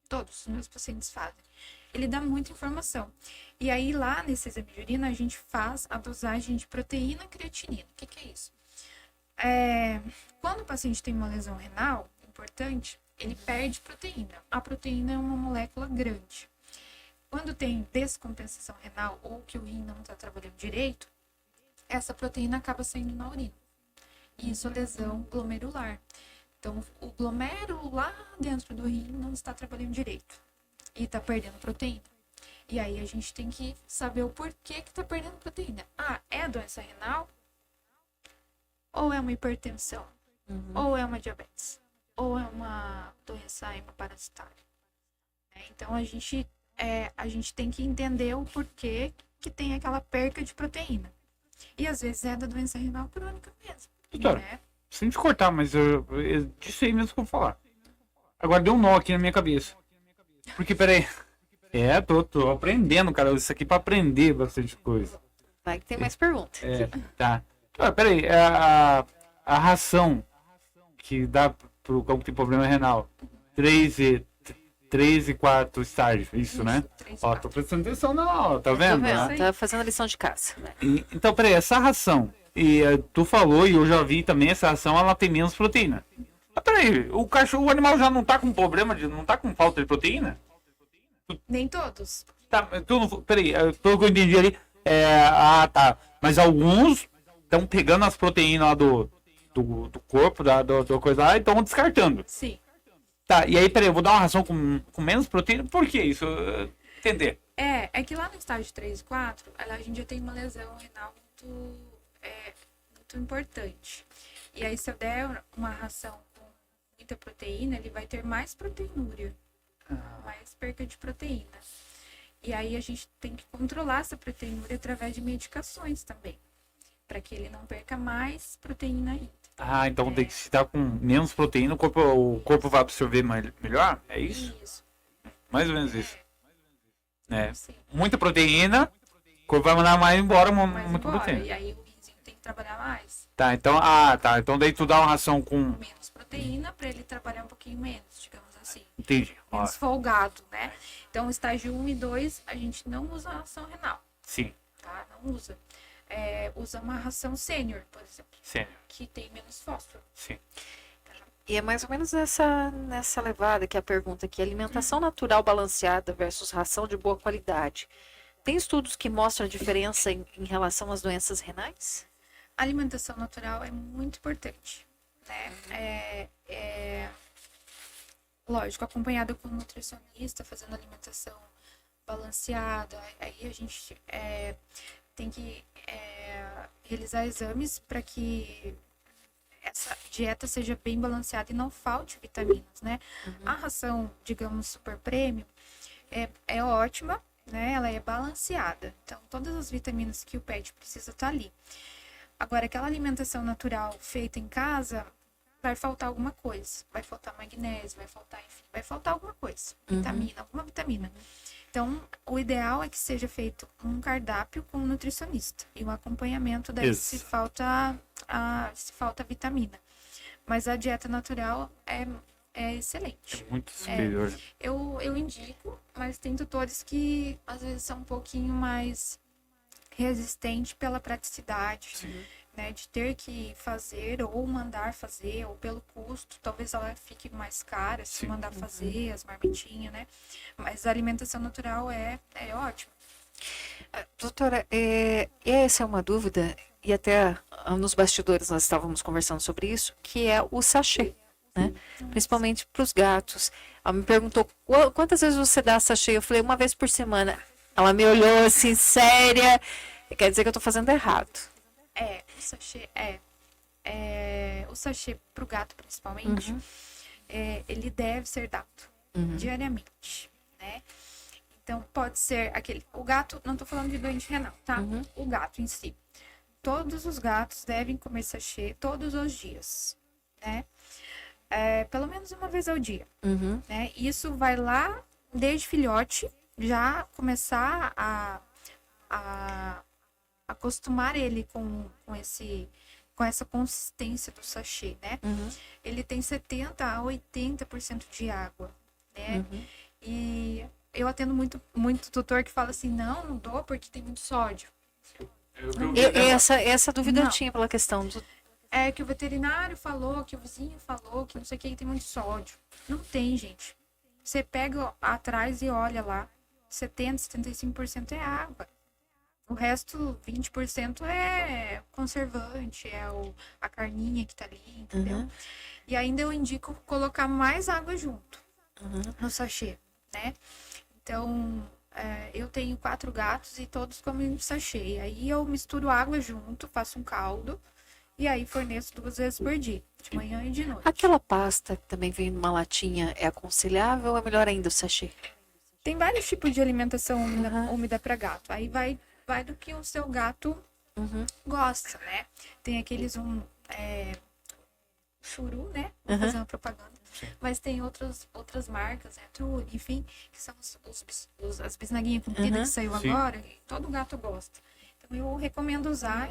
Todos os meus pacientes fazem. Ele dá muita informação. E aí, lá nesse exame de urina, a gente faz a dosagem de proteína e creatinina. O que é isso? Quando o paciente tem uma lesão renal importante, ele perde proteína. A proteína é uma molécula grande. Quando tem descompensação renal ou que o rim não está trabalhando direito, essa proteína acaba saindo na urina. E isso é lesão glomerular. Então, o glomérulo lá dentro do rim não está trabalhando direito e está perdendo proteína. E aí a gente tem que saber o porquê que está perdendo proteína. É doença renal? Ou é uma hipertensão? Ou é uma diabetes? Ou é uma doença hemoparasitária? Então, a gente tem que entender o porquê que tem aquela perca de proteína. E às vezes é da doença renal crônica mesmo. Doutora, sem te cortar, mas eu disse aí mesmo que eu vou falar. Agora deu um nó aqui na minha cabeça. Porque, peraí. Tô aprendendo, cara. Isso aqui pra aprender bastante coisa. Vai que tem mais perguntas. Tá. Peraí, a ração que dá pro cão que tem problema renal. 3 e 4 estágios, isso, né? 3, Ó, tô prestando atenção na aula, tá vendo? Né? Tá fazendo a lição de casa. Então, peraí, essa ração, tu falou e eu já vi também, essa ração, ela tem menos proteína. Mas peraí, o animal já não tá com problema, não tá com falta de proteína? Nem todos. Tá, peraí, pelo que eu entendi ali, tá, mas alguns estão pegando as proteínas lá do corpo, da coisa lá, e estão descartando. Sim. Tá, e aí, peraí, eu vou dar uma ração com menos proteína? Por que isso? Entender. É que lá no estágio 3 e 4, a gente já tem uma lesão renal muito importante. E aí, se eu der uma ração com muita proteína, ele vai ter mais proteinúria, mais perca de proteína. E aí, a gente tem que controlar essa proteinúria através de medicações também, para que ele não perca mais proteína ainda. Então tem que se dar com menos proteína, o corpo vai absorver melhor? É isso? Isso. Mais ou menos isso. Sim. Muita proteína, o corpo vai mandar mais embora, muita proteína. E aí o rinzinho tem que trabalhar mais. Tá, então, então daí tu dá uma ração com... Menos proteína para ele trabalhar um pouquinho menos, digamos assim. Entendi. Menos folgado, né? Então, estágio 1 e 2, a gente não usa ração renal, Sim, tá? Não usa. Usa uma ração sênior, por exemplo, sério, que tem menos fósforo. sim. E é mais ou menos nessa levada que a pergunta aqui, alimentação natural balanceada versus ração de boa qualidade. Tem estudos que mostram a diferença em relação às doenças renais? A alimentação natural é muito importante, né? Lógico, acompanhada com um nutricionista, fazendo alimentação balanceada. Aí a gente tem que realizar exames para que essa dieta seja bem balanceada e não falte vitaminas, né? A ração, digamos, super premium, é ótima, né? Ela é balanceada. Então, todas as vitaminas que o pet precisa tá ali. Agora, aquela alimentação natural feita em casa, vai faltar alguma coisa. Vai faltar magnésio, vai faltar alguma coisa. Alguma vitamina. Então, o ideal é que seja feito um cardápio com um nutricionista e um acompanhamento daí se falta vitamina. Mas a dieta natural é excelente. É muito superior. Eu indico, mas tem tutores que às vezes são um pouquinho mais resistentes pela praticidade, né, de ter que fazer ou mandar fazer, ou pelo custo, talvez ela fique mais cara se mandar fazer as marmitinhas, né? Mas a alimentação natural é ótima. Doutora, essa é uma dúvida, e até nos bastidores nós estávamos conversando sobre isso, que é o sachê, né? Principalmente para os gatos. Ela me perguntou quantas vezes você dá sachê? Eu falei, uma vez por semana. Ela me olhou assim, séria, quer dizer que eu estou fazendo errado. O sachê o sachê para o gato principalmente, ele deve ser dado diariamente, né? Então, pode ser o gato, não estou falando de doente renal, tá? O gato em si. Todos os gatos devem comer sachê todos os dias, né? pelo menos uma vez ao dia, Uhum. né? Isso vai lá desde filhote, já começar a acostumar ele com essa consistência do sachê, né? Uhum. Ele tem 70 a 80% de água, né? Uhum. E eu atendo muito tutor que fala assim, não dou porque tem muito sódio. Essa dúvida eu Não. tinha pela questão do. É que o veterinário falou, que o vizinho falou, que não sei o que, tem muito sódio. Não tem, gente. Você pega atrás e olha lá, 70, 75% é água. O resto, 20% é conservante, a carninha que tá ali, entendeu? Uhum. E ainda eu indico colocar mais água junto Uhum. no sachê, né? Então, eu tenho 4 gatos e todos comem sachê. Aí eu misturo água junto, faço um caldo e aí forneço 2 vezes por dia, de manhã e de noite. Aquela pasta que também vem numa latinha é aconselhável ou é melhor ainda o sachê? Tem vários tipos de alimentação Uhum. úmida para gato. Aí vai do que o seu gato Uhum. gosta, né? Tem aqueles churu, né? Vou Uhum. fazer uma propaganda. Mas tem outras marcas, né? True, enfim, que são as bisnaguinhas compridas Uhum. que saiu Sim. agora. E todo gato gosta. Então eu recomendo usar.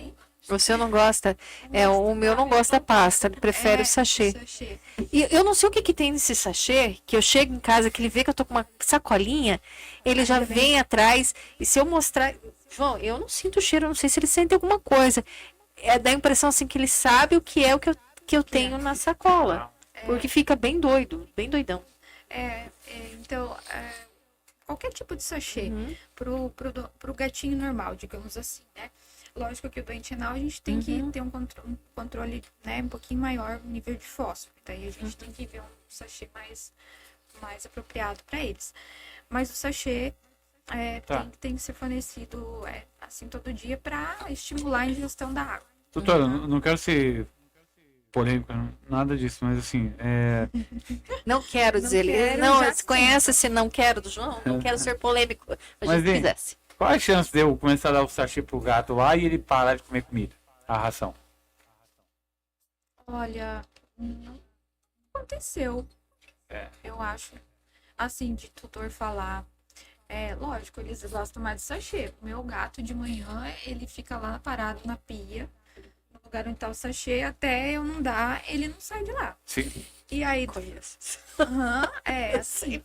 Você não gosta? O meu não gosta da pasta, ele prefere o sachê. Sachê. E eu não sei o que tem nesse sachê, que eu chego em casa, que ele vê que eu tô com uma sacolinha, ele já Ainda bem. vem atrás, e se eu mostrar... João, eu não sinto o cheiro, eu não sei se ele sente alguma coisa. Dá a impressão assim que ele sabe o que é o que eu tenho na sacola. Porque fica bem doido, bem doidão. Então, qualquer tipo de sachê Uhum. pro gatinho normal, digamos assim, né? Lógico que o doente renal a gente tem que ter um controle, né, um pouquinho maior no nível de fósforo. Daí a gente tem que ver um sachê mais apropriado para eles. Mas o sachê Tá. tem que ser fornecido assim todo dia para estimular a ingestão da água. Doutora, eu não quero ser polêmico, nada disso, mas assim, Não quero Não dizer. quero, Não, já você conhece esse não quero do João? Não quero ser polêmico. Mas, Mas se hein, quisesse. qual a chance de eu começar a dar o sachê pro gato lá e ele parar de comer comida? A ração. Olha, não aconteceu. Eu acho. Assim, de tutor falar. Lógico, eles gostam mais de sachê. O meu gato de manhã, ele fica lá parado na pia, no lugar onde tá o sachê, até eu não dar, ele não sai de lá. Sim. E aí, Conheço. aham, assim.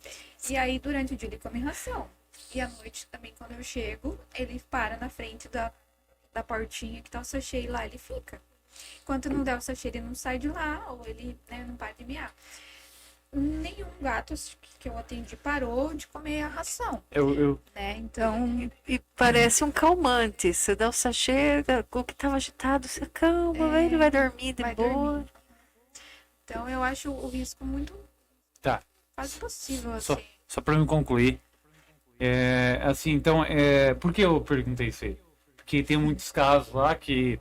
E aí, durante o dia, ele come ração. E à noite também, quando eu chego, ele para na frente da portinha que tá o sachê e lá ele fica. Enquanto não der o sachê, ele não sai de lá, ou ele, né, não para de miar. Nenhum gato que eu atendi parou de comer a ração, né? Então, E parece um calmante. Você dá o sachê, o que tava agitado, você calma, ele vai dormir de vai boa. dormir. Então eu acho o risco muito Tá. quase possível, Só, assim. só pra me concluir. Assim, então, por que eu perguntei isso aí? Porque tem muitos casos lá que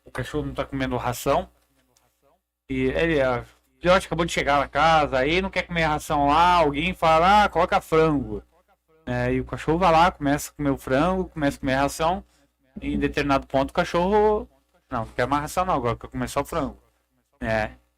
o cachorro não tá comendo ração e ele, o filhote acabou de chegar na casa, aí não quer comer a ração lá, alguém fala, coloca frango. E o cachorro vai lá, começa a comer o frango, começa a comer a ração, e em determinado ponto o cachorro, não quer mais ração não, agora quer comer só frango.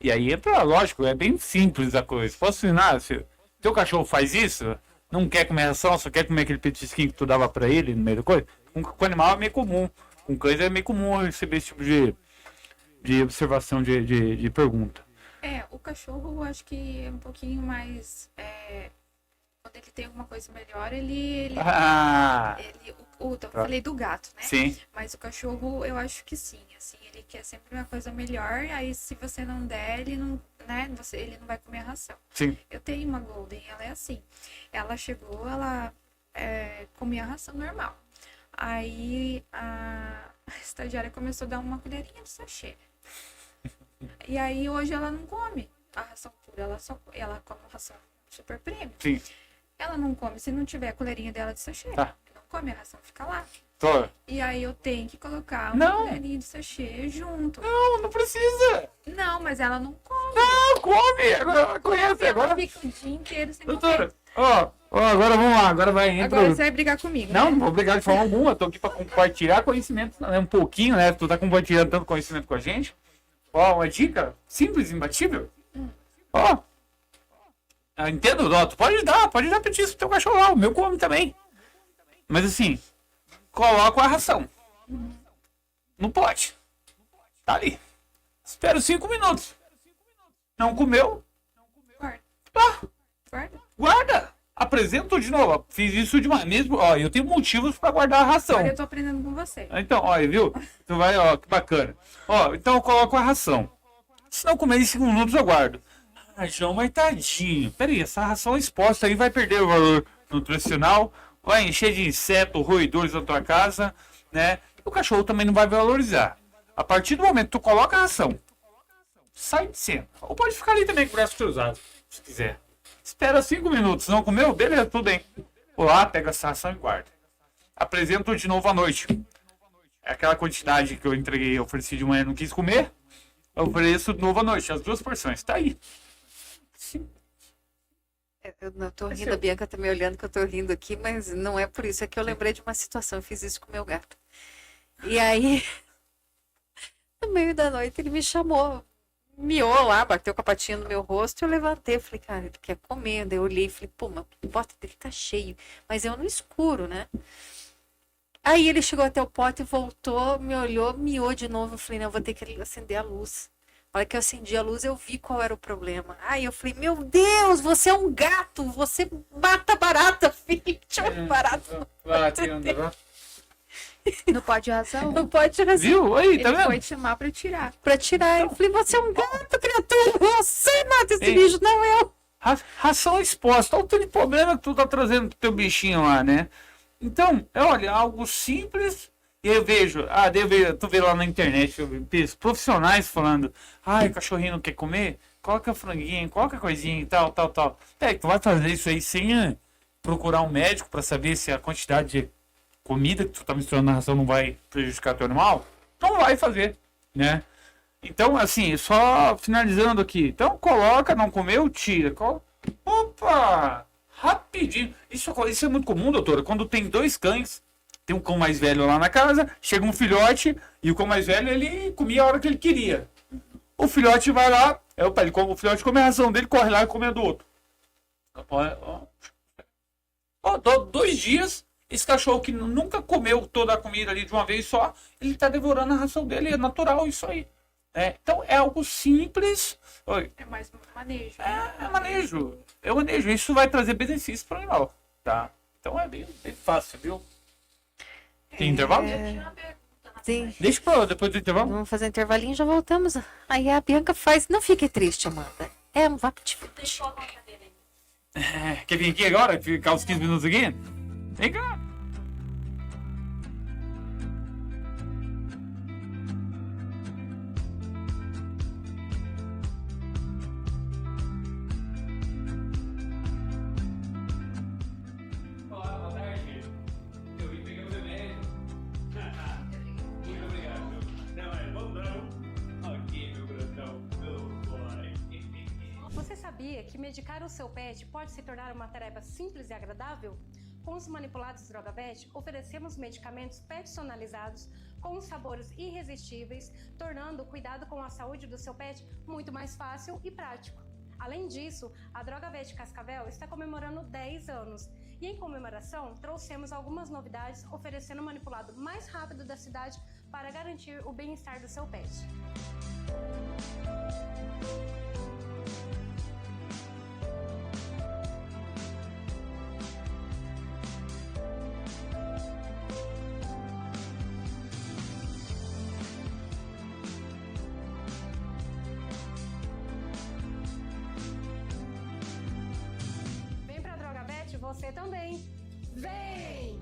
E aí, lógico, é bem simples a coisa. Posso ensinar? Se teu cachorro faz isso, não quer comer ração, só quer comer aquele petisquinho que tu dava pra ele no meio da coisa, com animal é meio comum. Com coisa é meio comum receber esse tipo de observação, de pergunta. O cachorro eu acho que é um pouquinho mais. Quando ele tem alguma coisa melhor, ele eu falei do gato, né? Sim. Mas o cachorro, eu acho que sim, assim, ele quer sempre uma coisa melhor, aí se você não der, ele não, né, ele não vai comer a ração. Sim. Eu tenho uma Golden, ela é assim, ela chegou, ela comia a ração normal. Aí a estagiária começou a dar uma colherinha de sachê. E aí hoje ela não come a ração pura, ela come a ração super premium. Sim. Ela não come se não tiver a colherinha dela de sachê. Tá. Não come a ração, fica lá. Tô. E aí eu tenho que colocar uma Não. colherinha de sachê junto. Não precisa. Não, mas ela não come. Não, come. Agora conhece, Ela agora. fica o dia inteiro sem Doutora, comer. agora vamos lá, agora vai entrar. Agora você vai brigar comigo, Não, né? não vou obrigado de forma alguma, tô aqui pra compartilhar conhecimento, né, um pouquinho, né? Tu tá compartilhando tanto conhecimento com a gente. Uma dica simples, imbatível. Ó, entendo, ó, tu pode dar petisco pro teu cachorro lá, o meu come também. Mas assim, coloca a ração. Não pode. Tá ali. Espera 5 minutos. Não comeu? Guarda. Ah, Guarda. guarda. Apresento de novo. Ó, fiz isso demais mesmo. Ó, eu tenho motivos pra guardar a ração. Agora eu tô aprendendo com você. Então, ó, viu? Tu vai, ó, que bacana. Ó, então eu coloco a ração. Se não comer em 5 minutos, eu guardo. Ah, João, mas tadinho. Peraí, essa ração exposta aí vai perder o valor nutricional, vai encher de inseto, roedores na tua casa, né? E o cachorro também não vai valorizar. A partir do momento que tu coloca a ração, sai de cena. Ou pode ficar ali também com o braço cruzado, se quiser. Espera 5 minutos, não comeu? Beleza, tudo bem. Vou lá, pega essa ração e guarda. Apresento de novo à noite. É aquela quantidade que eu entreguei, eu ofereci de manhã, não quis comer. Eu ofereço de novo à noite, as 2 porções. Tá aí. Sim. Eu não tô rindo, a Bianca tá me olhando que eu tô rindo aqui, mas não é por isso. É que eu lembrei de uma situação, eu fiz isso com o meu gato. E aí, no meio da noite, ele me chamou, miou lá, bateu com a patinha no meu rosto, eu levantei, falei, cara, ele quer comer. Daí eu olhei e falei, pô, mas o pote dele tá cheio, mas eu no escuro, né? Aí ele chegou até o pote, voltou, me olhou, miou de novo, eu falei, não, eu vou ter que acender a luz. A hora que eu acendi a luz, eu vi qual era o problema. Aí eu falei, meu Deus, você é um gato, você mata barata, filho, barata. Não pode razão. Não pode razão. Viu? Aí, tá Ele vendo? foi te chamar pra tirar. Pra tirar. Eu falei, você é um gato, criatura. Você mata esse Ei. bicho, não eu. Ração exposta. Olha o tanto de problema que tu tá trazendo pro teu bichinho lá, né? Então, olha, algo simples. E eu vejo, tu vê lá na internet, eu vejo profissionais falando, ai, o cachorrinho não quer comer? Coloca franguinho, coloca coisinha e tal. É, tu vai fazer isso aí sem procurar um médico pra saber se a quantidade de comida que tu tá misturando na ração não vai prejudicar teu animal? Não vai fazer, né? Então, assim, só finalizando aqui. Então, coloca, não comeu, tira. Opa! Rapidinho. Isso é muito comum, doutora. Quando tem 2 cães, tem um cão mais velho lá na casa, chega um filhote, e o cão mais velho, ele comia a hora que ele queria. O filhote vai lá, o filhote come a ração dele, corre lá e come a do outro. 2 dias, esse cachorro que nunca comeu toda a comida ali de uma vez só, ele tá devorando a ração dele, é natural isso aí. Então é algo simples. É mais manejo. É manejo. É manejo. Isso vai trazer benefícios para o animal. Tá? Então é bem fácil, viu? Tem intervalo? Sim. Deixa pra depois do intervalo. Vamos fazer um intervalinho e já voltamos. Aí a Bianca faz. Não fique triste, Amanda. É um vapt. Quer vir aqui agora? Ficar uns 15 minutos aqui? Vem cá. Você sabia que medicar o seu pet pode se tornar uma tarefa simples e agradável? Com os manipulados DrogaVet, oferecemos medicamentos personalizados com sabores irresistíveis, tornando o cuidado com a saúde do seu pet muito mais fácil e prático. Além disso, a DrogaVet Cascavel está comemorando 10 anos e, em comemoração, trouxemos algumas novidades oferecendo o manipulado mais rápido da cidade para garantir o bem-estar do seu pet. Você também. Vem!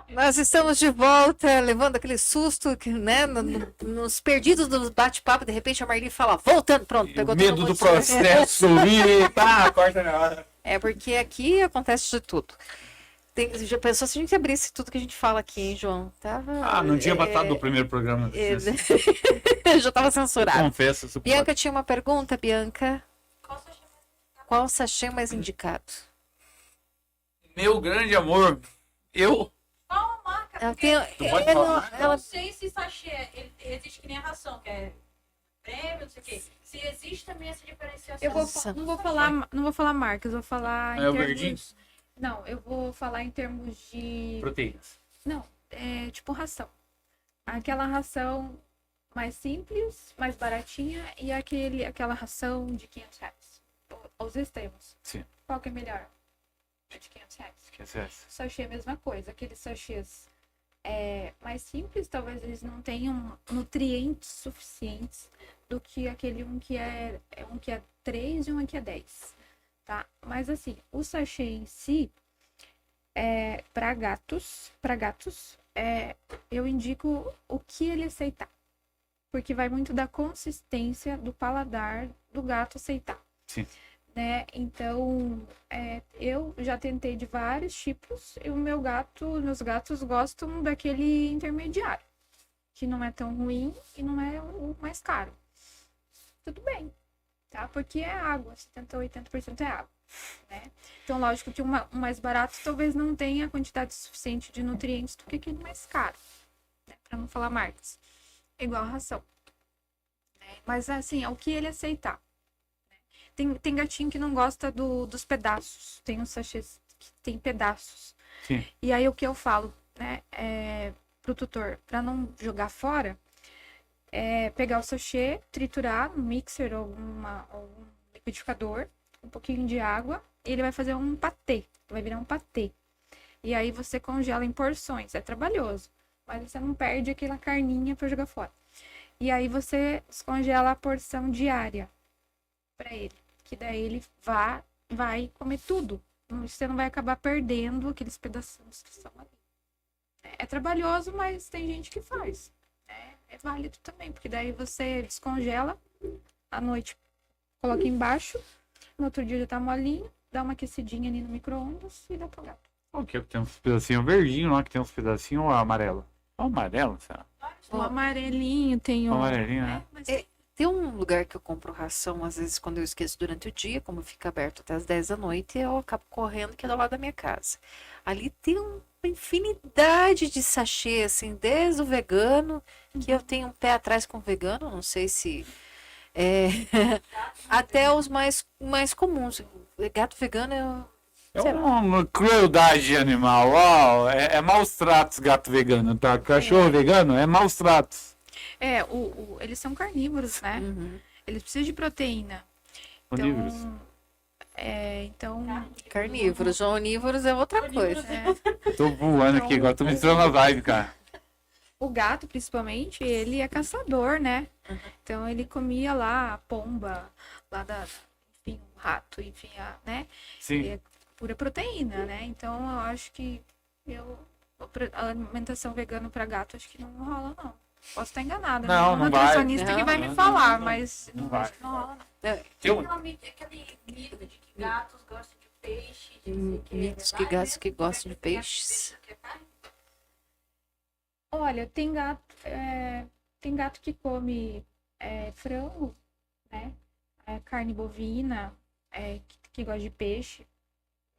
Nós estamos de volta, levando aquele susto, né, nos perdidos do bate-papo. De repente a Marli fala, voltando, pronto, pegou todo Medo mundo. do processo, corta na hora. É porque aqui acontece de tudo. Já pensou se a gente abrisse tudo que a gente fala aqui, hein, João? Não tinha batado no primeiro programa. Já estava censurado. Confesso. Isso Bianca tinha uma pergunta, Bianca. Qual sachê mais indicado? Meu grande amor, Qual a marca Ela tem, Tu pode é, falar? não, Eu ela não sei se sachê existe que nem a ração, que é prêmio, não sei o quê. Se existe também essa diferenciação. Nossa. Não vou falar marcas, eu vou falar em É o termos... verdinho? Não, eu vou falar em termos de... Proteínas. Não, é tipo ração. Aquela ração mais simples, mais baratinha, e aquela ração de R$ 500. Os extremos. Sim. Qual que é melhor? A de R$ 500. Que é essa? Sachê é a mesma coisa. Aqueles sachês mais simples, talvez eles não tenham nutrientes suficientes do que aquele um que é 3 e um que é 10. Tá? Mas assim, o sachê em si, para gatos, eu indico o que ele aceitar. Porque vai muito da consistência do paladar do gato aceitar. Sim. Né? Então, eu já tentei de vários tipos e meus gatos gostam daquele intermediário, que não é tão ruim e não é o mais caro. Tudo bem, tá? Porque é água, 70% a 80% é água, né? Então, lógico que o mais barato talvez não tenha a quantidade suficiente de nutrientes do que aquele mais caro, né? Para não falar marcas. É igual a ração. Né? Mas, assim, é o que ele aceitar. Tem gatinho que não gosta dos pedaços. Tem uns sachês que tem pedaços. Sim. E aí o que eu falo, né, pro tutor, para não jogar fora, pegar o sachê, triturar no mixer ou um liquidificador, um pouquinho de água, e ele vai fazer um patê. Vai virar um patê. E aí você congela em porções. É trabalhoso, mas você não perde aquela carninha para jogar fora. E aí você descongela a porção diária para ele. Que daí ele vai comer tudo. Você não vai acabar perdendo aqueles pedacinhos que estão ali. É trabalhoso, mas tem gente que faz. É válido também, porque daí você descongela à noite, coloca embaixo, no outro dia já tá molinho, dá uma aquecidinha ali no micro-ondas e dá pro gato. O que tem uns pedacinhos verdinhos lá, que tem uns pedacinhos ou amarelo? O amarelo, será? O amarelinho tem O o... amarelinho, né? mas tem um lugar que eu compro ração, às vezes quando eu esqueço durante o dia, como fica aberto até as 10 da noite, eu acabo correndo, que é do lado da minha casa. Ali tem uma infinidade de sachê, assim, desde o vegano, que eu tenho um pé atrás com o vegano, não sei se até os mais comuns. Gato vegano É uma crueldade animal. Uau, é maus tratos gato vegano, tá? Cachorro vegano é maus tratos. eles são carnívoros, né? Uhum. Eles precisam de proteína. Onívoros. Então, Carnívoros, onívoros é outra coisa. Tô voando aqui agora, tô me entrando na vibe, cara. o gato, principalmente, ele é caçador, né? Então, ele comia lá a pomba, enfim, o rato, enfim, né? Sim. É pura proteína, né? Então, eu acho que a alimentação vegana para gato, acho que não rola, não. Posso estar enganada. Não, né? não O vai. nutricionista que vai me Não, falar, não, mas não não vai. acho que não rola, não. Tem Aquele mito de que gatos gostam de peixe, de não sei o quê. Mitos que gatos que gostam de peixes. Que é carne? Olha, tem gato que come frango, né? Carne bovina, que gosta de peixe,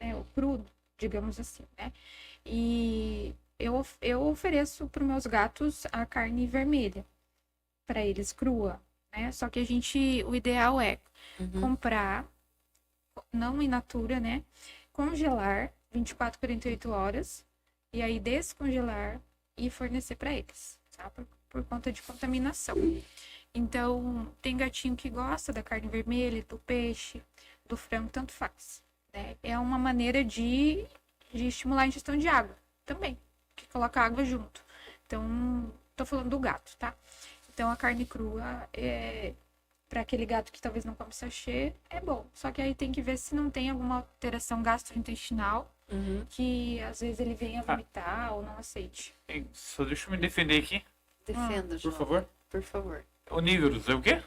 né? O crudo, digamos assim, né? E eu ofereço para os meus gatos a carne vermelha, para eles crua, né? Só que o ideal é comprar, não in natura, né? Congelar 24, 48 horas e aí descongelar e fornecer para eles, tá? Por conta de contaminação. Então, tem gatinho que gosta da carne vermelha, do peixe, do frango, tanto faz, né? É uma maneira de estimular a ingestão de água também, que coloca água junto. Então, tô falando do gato, tá? Então, a carne crua para aquele gato que talvez não come sachê, é bom. Só que aí tem que ver se não tem alguma alteração gastrointestinal, que às vezes ele venha vomitar ou não aceite. Só deixa eu me defender aqui, Defenda, por João. favor. Por favor. Onívoros é o quê?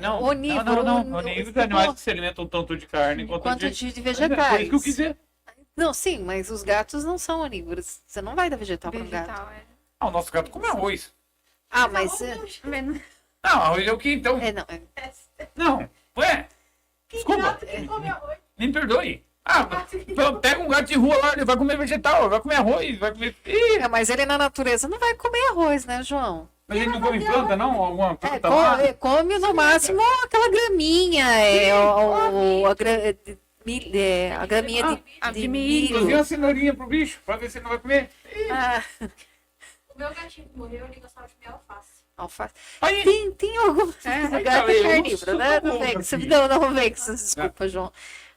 Não, Onívoro, não. Onívoros é animais que se alimentam tanto de carne quanto Quanto de... de Foi vegetais. isso que eu quis dizer. Não, sim, mas os gatos não são onívoros. Você não vai dar vegetal para um gato. Vegetal, Ah, o nosso gato come arroz. Ah, mas... Tá vendo? Não, arroz é o que então? não, Não, ué, desculpa, Gato que come arroz. me perdoe. Então, pega um gato de rua lá, ele vai comer vegetal, vai comer arroz, vai comer. Ih, Mas ele na natureza não vai comer arroz, né, João? mas ele não come planta, não? Alguma planta come, lá? come no máximo aquela graminha, a graminha de Cozinha milho. uma cenourinha pro bicho, pra ver se ele não vai comer. Ah, O meu gatinho que morreu, ele gostava de comer alface. alface. Aí, Tem algum. aí, Gato tá, é eu carnívoro, não né? sou Não vem, bom, assim. não vem com essas desculpas, João.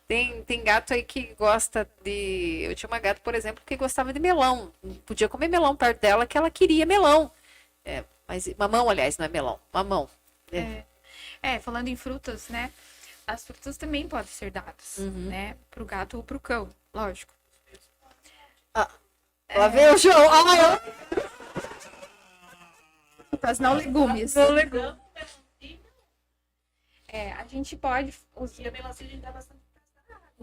Tem gato aí que gosta de. Eu tinha uma gata, por exemplo, que gostava de melão. Não podia comer melão perto dela, que ela queria melão. Mas mamão, aliás, não é melão, mamão. Falando em frutas, né? As frutas também podem ser dadas, né? Pro gato ou pro cão, lógico. Lá vem o João. Mas não legumes. Não legal. A gente pode E usar a melancia a gente dá bastante.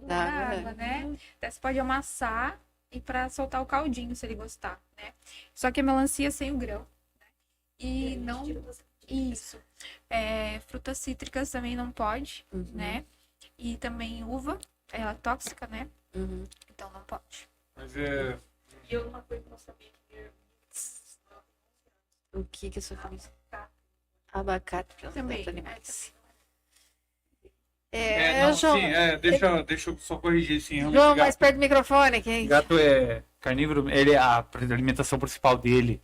Dá, água, né? Até você pode amassar e para soltar o caldinho, se ele gostar, né? Só que a melancia sem o grão. Né? E não... Isso. Frutas cítricas também não pode, né? E também uva, ela é tóxica, né? Então não pode. Mas E eu uma coisa que eu não sabia que O que é sua família? Abacate para Também. os animais. não, João. sim, deixa eu só corrigir, sim. Realmente, João, mais perto do microfone. gato é carnívoro, a alimentação principal dele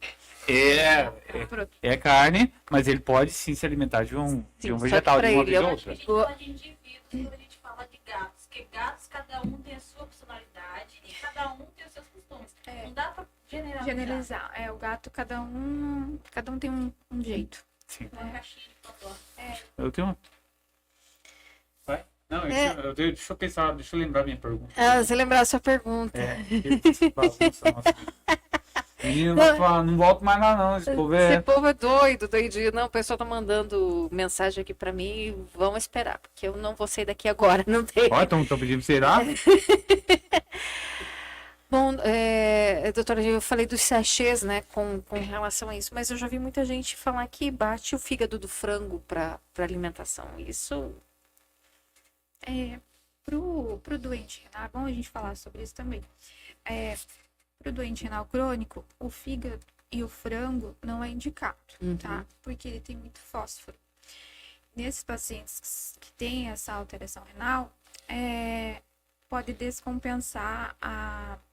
é carne, mas ele pode sim se alimentar de um Sim, vegetal só que de uma pra vez ele ou a outra. gente fala de indivíduos quando a gente fala de gatos, porque gatos, cada um tem a sua personalidade e cada um tem os seus costumes. Não dá pra generalizar. O gato, cada um tem um jeito. Sim. Uma caixinha de Pandora. Eu tenho uma. Vai? Não, deixa eu pensar, deixa eu lembrar minha pergunta. Você lembrar a sua pergunta. Que bagunça, nossa. Menino, não volto mais lá não, esse povo Esse povo é doido, doidinho. Não, o pessoal tá mandando mensagem aqui pra mim. Vamos esperar, porque eu não vou sair daqui agora. Não tem. Ó, estão pedindo pra você ir lá? Bom, doutora, eu falei dos sachês, né, com relação a isso, mas eu já vi muita gente falar que bate o fígado do frango para alimentação. Isso Pro doente renal, é bom a gente falar sobre isso também. Pro doente renal crônico, o fígado e o frango não é indicado, tá? Porque ele tem muito fósforo. Nesses pacientes que têm essa alteração renal, pode descompensar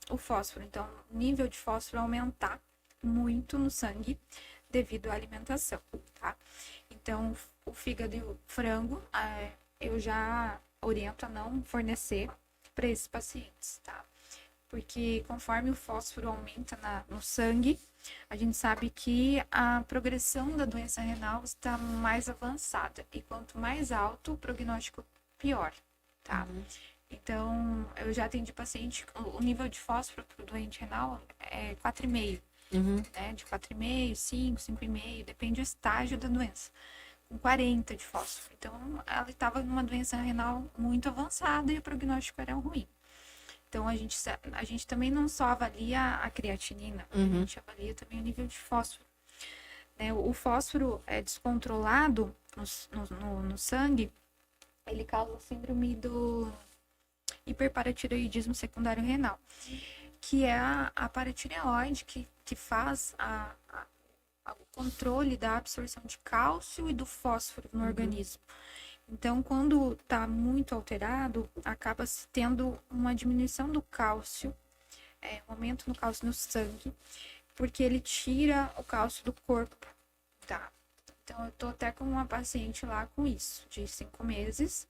o fósforo. Então, o nível de fósforo aumentar muito no sangue devido à alimentação, tá? Então, o fígado e o frango, eu já oriento a não fornecer para esses pacientes, tá? Porque conforme o fósforo aumenta no sangue, a gente sabe que a progressão da doença renal está mais avançada. E quanto mais alto o prognóstico, pior, tá? Então, eu já atendi paciente, o nível de fósforo para o doente renal é 4,5, né? De 4,5, 5, 5,5, depende do estágio da doença. Com 40 de fósforo. Então, ela estava numa doença renal muito avançada e o prognóstico era ruim. Então, a gente também não só avalia a creatinina, a gente avalia também o nível de fósforo. Né? O fósforo descontrolado no sangue, ele causa a síndrome do hiperparatireoidismo secundário renal, que é a paratireoide que faz o controle da absorção de cálcio e do fósforo no organismo. Então, quando está muito alterado, acaba se tendo uma diminuição do cálcio, um aumento no cálcio no sangue, porque ele tira o cálcio do corpo, tá? Então, eu tô até com uma paciente lá com isso, de 5 meses,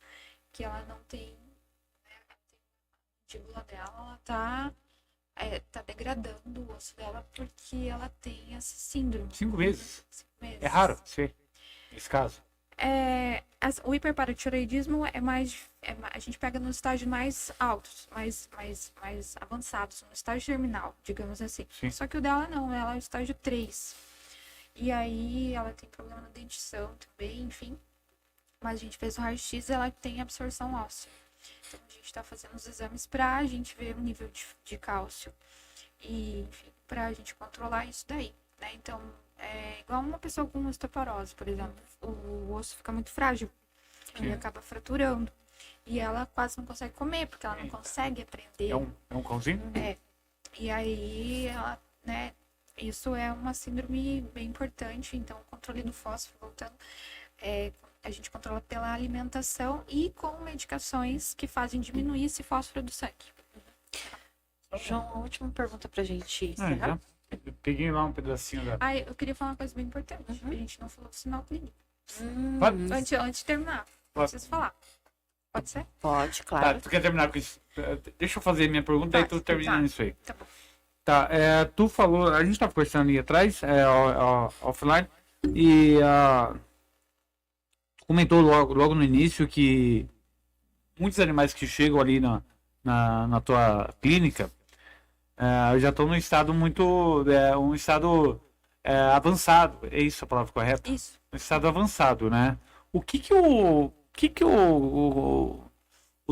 que ela não tem, né, a mandíbula dela, ela tá degradando o osso dela porque ela tem essa síndrome. 5 meses. 5 meses. É raro, sim, nesse caso. O hiperparatireoidismo a gente pega nos estágios mais altos, mais avançados, no estágio terminal, digamos assim. Sim. Só que o dela não, ela é o estágio 3. E aí ela tem problema na dentição também, enfim. Mas a gente fez o raio-x e ela tem absorção óssea. Então a gente está fazendo os exames pra gente ver o nível de cálcio. E, enfim, pra gente controlar isso daí, né? Então, é igual uma pessoa com osteoporose, por exemplo. O osso fica muito frágil. Ele acaba fraturando. E ela quase não consegue comer, porque ela não consegue aprender. É um cãozinho? E aí, ela, né, isso é uma síndrome bem importante. Então, o controle do fósforo, voltando, a gente controla pela alimentação e com medicações que fazem diminuir esse fósforo do sangue. João, a última pergunta pra gente Ah, encerrar. já. Eu peguei lá um pedacinho da. Ah, eu queria falar uma coisa bem importante. A gente não falou do sinal clínico. Pode? Antes de terminar, preciso falar. Pode ser? Pode, Tá, claro. tu quer terminar com isso? Deixa eu fazer minha pergunta, aí tu termina isso aí. Tá bom. Tá, tu falou, a gente tava conversando ali atrás, offline, e tu comentou logo no início que muitos animais que chegam ali na tua clínica já estão num estado um estado avançado, é isso a palavra correta? Isso. Um estado avançado, né? O que o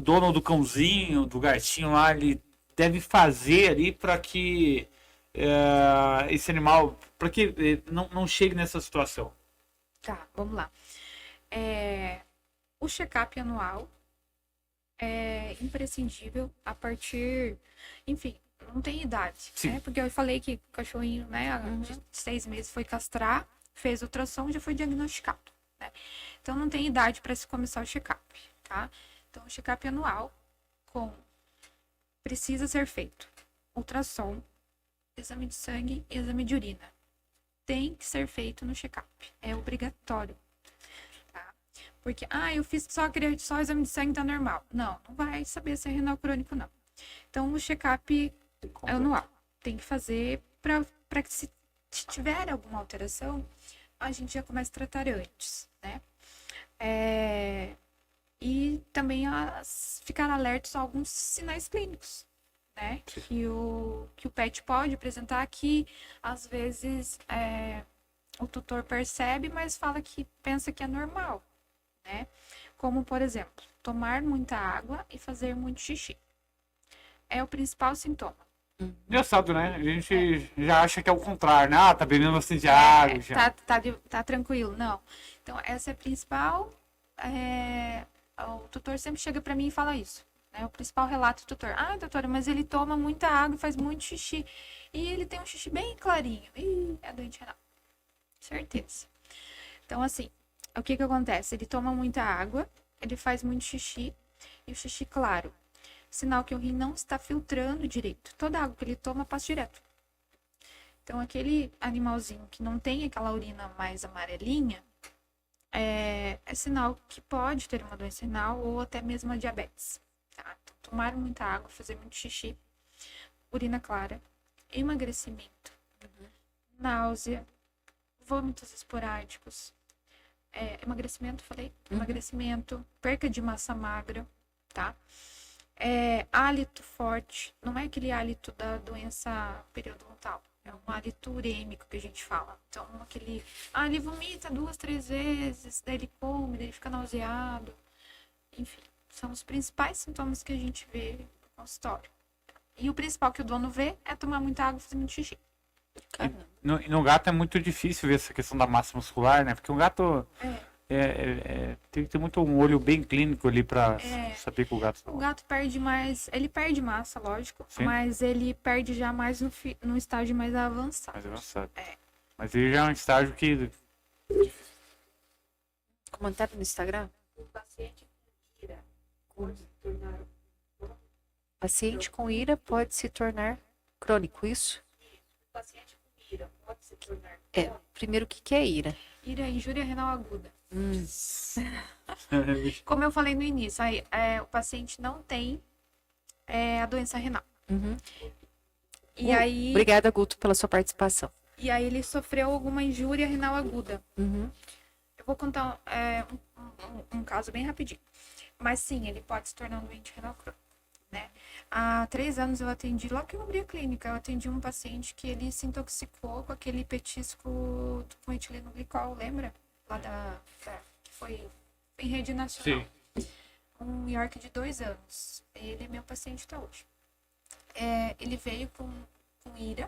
dono do cãozinho, do gatinho lá, ele deve fazer ali para que esse animal, para que não chegue nessa situação? Tá, vamos lá. O check-up anual é imprescindível a partir, enfim, não tem idade, Sim. né? Porque eu falei que o cachorrinho, né, de 6 meses foi castrar, fez ultrassom, já foi diagnosticado, né? Então não tem idade para se começar o check-up, tá? Então o check-up anual precisa ser feito ultrassom, exame de sangue e exame de urina. Tem que ser feito no check-up, é obrigatório. Porque, eu fiz só o exame de sangue, tá normal. Não vai saber se é renal crônico, não. Então, o check-up anual tem que fazer para que se tiver alguma alteração, a gente já começa a tratar antes, né? E também ficar alertos a alguns sinais clínicos, né? Que o pet pode apresentar que, às vezes, o tutor percebe, mas pensa que é normal. Né? Como, por exemplo, tomar muita água e fazer muito xixi. É o principal sintoma. Engraçado, né? A gente já acha que é o contrário, né? Tá bebendo bastante água. Já. Tá tranquilo. Não. Então, essa é a principal. O tutor sempre chega para mim e fala isso. Né? O principal relato do tutor. Doutora, mas ele toma muita água e faz muito xixi. E ele tem um xixi bem clarinho. É doente renal. Certeza. Então, assim, o que acontece? Ele toma muita água, ele faz muito xixi, e o xixi claro. Sinal que o rim não está filtrando direito. Toda a água que ele toma passa direto. Então, aquele animalzinho que não tem aquela urina mais amarelinha, é sinal que pode ter uma doença renal ou até mesmo a diabetes. Tá? Então, tomar muita água, fazer muito xixi, urina clara, emagrecimento, náusea, vômitos esporádicos, emagrecimento, emagrecimento, perca de massa magra, tá? Hálito forte, não é aquele hálito da doença periodontal, é um hálito urêmico que a gente fala. Então, ele vomita 2, 3 vezes, daí ele come, daí ele fica nauseado. Enfim, são os principais sintomas que a gente vê no consultório. E o principal que o dono vê é tomar muita água e fazer muito xixi. No gato é muito difícil ver essa questão da massa muscular, né? Porque o gato tem que ter muito um olho bem clínico ali pra saber que o gato tá. O gato perde mais, ele perde massa, lógico, Sim. mas ele perde já mais no estágio mais avançado. Mais avançado. Mas ele já é um estágio que. Comentário no Instagram? O paciente com ira pode se tornar Paciente com ira pode se tornar crônico, isso? o paciente com ira pode se tornar Primeiro, o que é ira? Ira é injúria renal aguda. Como eu falei no início, o paciente não tem a doença renal. E aí, Obrigada, Guto, pela sua participação. e aí ele sofreu alguma injúria renal aguda. Eu vou contar um caso bem rapidinho. Mas sim, ele pode se tornar um doente renal crônico, né? Há 3 anos eu atendi, logo que eu abri a clínica, eu atendi um paciente que ele se intoxicou com aquele petisco com etileno glicol, lembra? Lá que foi em rede nacional. Sim. Um York de 2 anos. Ele é meu paciente até hoje. Ele veio com ira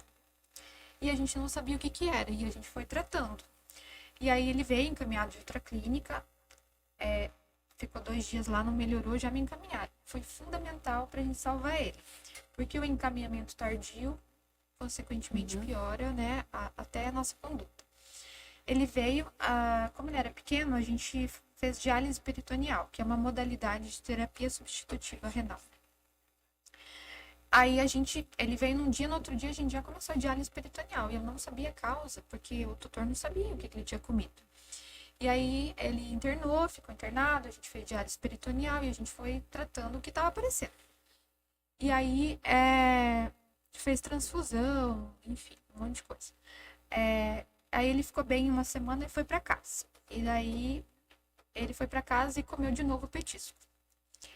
e a gente não sabia o que era, e a gente foi tratando. E aí ele veio encaminhado de outra clínica, ficou 2 dias lá, não melhorou, já me encaminharam. Foi fundamental pra gente salvar ele. Porque o encaminhamento tardio, consequentemente, piora, né, até a nossa conduta. Ele veio, como ele era pequeno, a gente fez diálise peritoneal, que é uma modalidade de terapia substitutiva renal. Aí ele veio num dia, no outro dia a gente já começou a diálise peritoneal. E eu não sabia a causa, porque o tutor não sabia o que ele tinha comido. E aí ele internou, ficou internado, a gente fez diálise peritoneal e a gente foi tratando o que estava aparecendo. E aí fez transfusão, enfim, um monte de coisa. Aí ele ficou bem uma semana e foi para casa. E daí ele foi para casa e comeu de novo o petisco.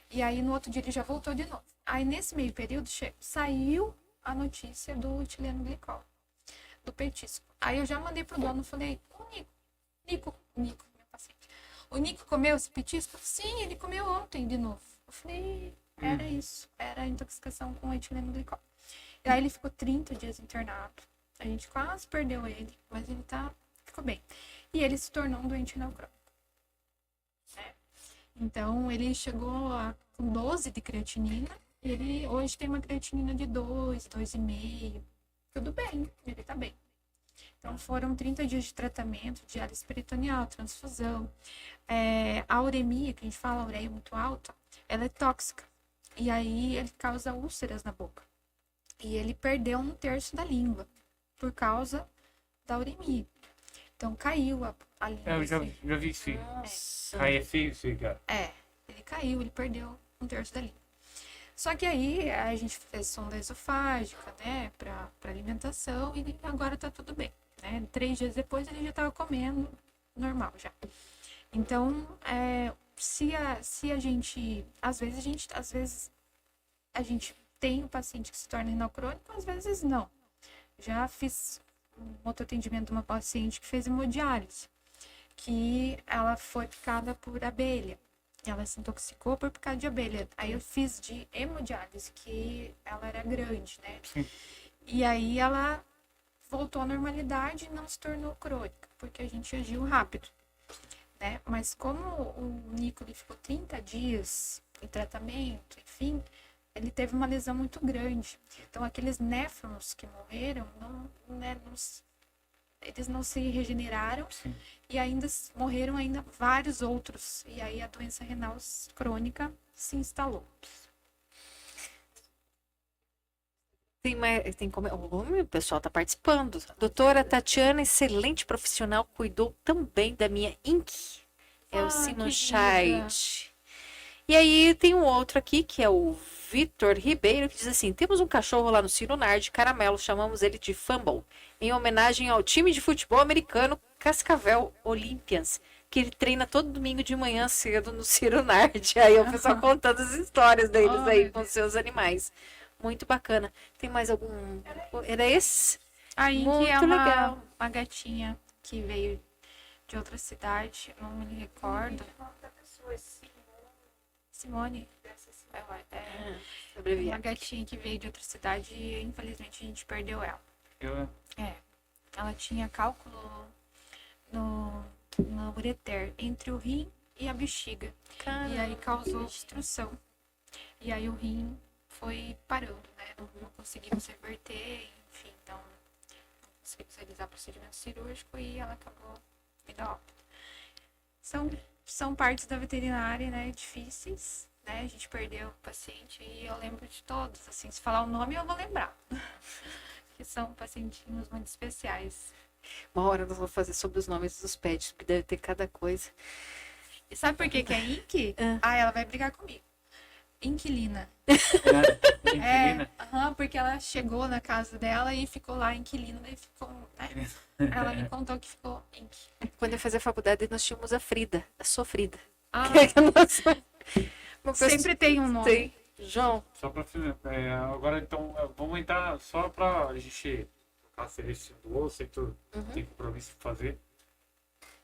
E aí no outro dia ele já voltou de novo. Aí nesse meio período saiu a notícia do etileno glicol, do petisco. Aí eu já mandei pro dono, falei, o Nico, meu paciente. O Nico comeu esse petisco? Sim, ele comeu ontem de novo. Eu falei, era isso, era intoxicação com etileno glicol. E aí ele ficou 30 dias internado. A gente quase perdeu ele, mas ele ficou bem. E ele se tornou um doente renal crônico. Então, ele chegou com 12 de creatinina, e ele hoje tem uma creatinina de 2, 2,5. Tudo bem, ele tá bem. Então, foram 30 dias de tratamento, diálise peritoneal, transfusão. A uremia, que a gente fala, a ureia muito alta, ela é tóxica. E aí, ele causa úlceras na boca. E ele perdeu 1/3 da língua, por causa da uremia. Então, caiu a língua. Eu já vi isso. Aí é feio isso aí, cara. Ele caiu, ele perdeu 1/3 da língua. Só que aí a gente fez sonda esofágica, né, pra alimentação, e agora tá tudo bem, né? 3 dias depois ele já tava comendo normal já. Então, se a gente, às vezes a gente tem um paciente que se torna renal crônico, às vezes não. Já fiz um outro atendimento de uma paciente que fez hemodiálise, que ela foi picada por abelha. Ela se intoxicou por picada de abelha. Aí eu fiz de hemodiálise, que ela era grande, né? Sim. E aí ela voltou à normalidade e não se tornou crônica, porque a gente agiu rápido, né? Mas como o Nico ficou 30 dias em tratamento, enfim, ele teve uma lesão muito grande. Então, aqueles néfrons que morreram, eles não se regeneraram. Sim. E ainda morreram vários outros. E aí a doença renal crônica se instalou. O pessoal está participando. Doutora Tatiana, excelente profissional, cuidou também da minha INC. É o Simon Scheid. E aí tem um outro aqui, que é o Vitor Ribeiro, que diz assim, temos um cachorro lá no Cirunar de caramelo, chamamos ele de Fumble, em homenagem ao time de futebol americano Cascavel Olympians, que ele treina todo domingo de manhã cedo no Cirunard. Aí o pessoal contando as histórias deles aí com seus animais. Muito bacana. Tem mais algum? Era esse? A Inky Muito é legal. uma gatinha que veio de outra cidade, não me recordo. Simone. Uma gatinha que veio de outra cidade e infelizmente a gente perdeu ela. Ela tinha cálculo no ureter, entre o rim e a bexiga. Caramba. E aí causou obstrução. E aí o rim foi parando, né? Não conseguimos reverter, enfim, então não conseguimos realizar procedimento cirúrgico e ela acabou vindo a óbito. São partes da veterinária, né, difíceis, né? A gente perdeu o paciente e eu lembro de todos, assim, se falar o nome eu vou lembrar. Que são pacientinhos muito especiais. Uma hora nós vamos fazer sobre os nomes dos pets, porque deve ter cada coisa. E sabe por que é Inky? Ela vai brigar comigo. Inquilina. Inquilina? Porque ela chegou na casa dela e ficou lá inquilina, e ficou, né? Ela me contou que ficou Inky. Quando eu fazia faculdade, nós tínhamos a Frida, a Sofrida. Sempre tem um nome. Tem. João. Só pra agora então vamos entrar só pra gente trocar a cereja do osso e tudo. Tem compromisso de fazer.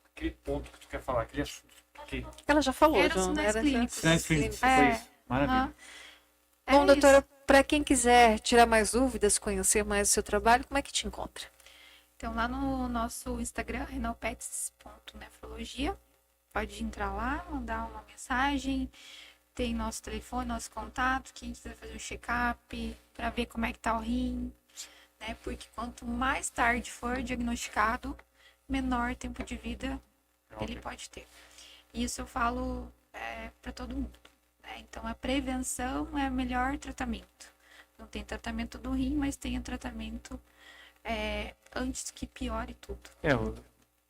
Aquele ponto que tu quer falar, aquele assunto que. Ela já falou, Era os João. sinais clínicos. Sinais clínicos, foi isso. Maravilha. Bom, doutora, para quem quiser tirar mais dúvidas, conhecer mais o seu trabalho, como é que te encontra? Então, lá no nosso Instagram, renalpets.nefrologia, pode entrar lá, mandar uma mensagem, tem nosso telefone, nosso contato, quem quiser fazer um check-up, para ver como é que tá o rim, né? Porque quanto mais tarde for diagnosticado, menor tempo de vida ele pode ter. Isso eu falo para todo mundo, né? Então, a prevenção é o melhor tratamento. Não tem tratamento do rim, mas tem o tratamento antes que piore tudo.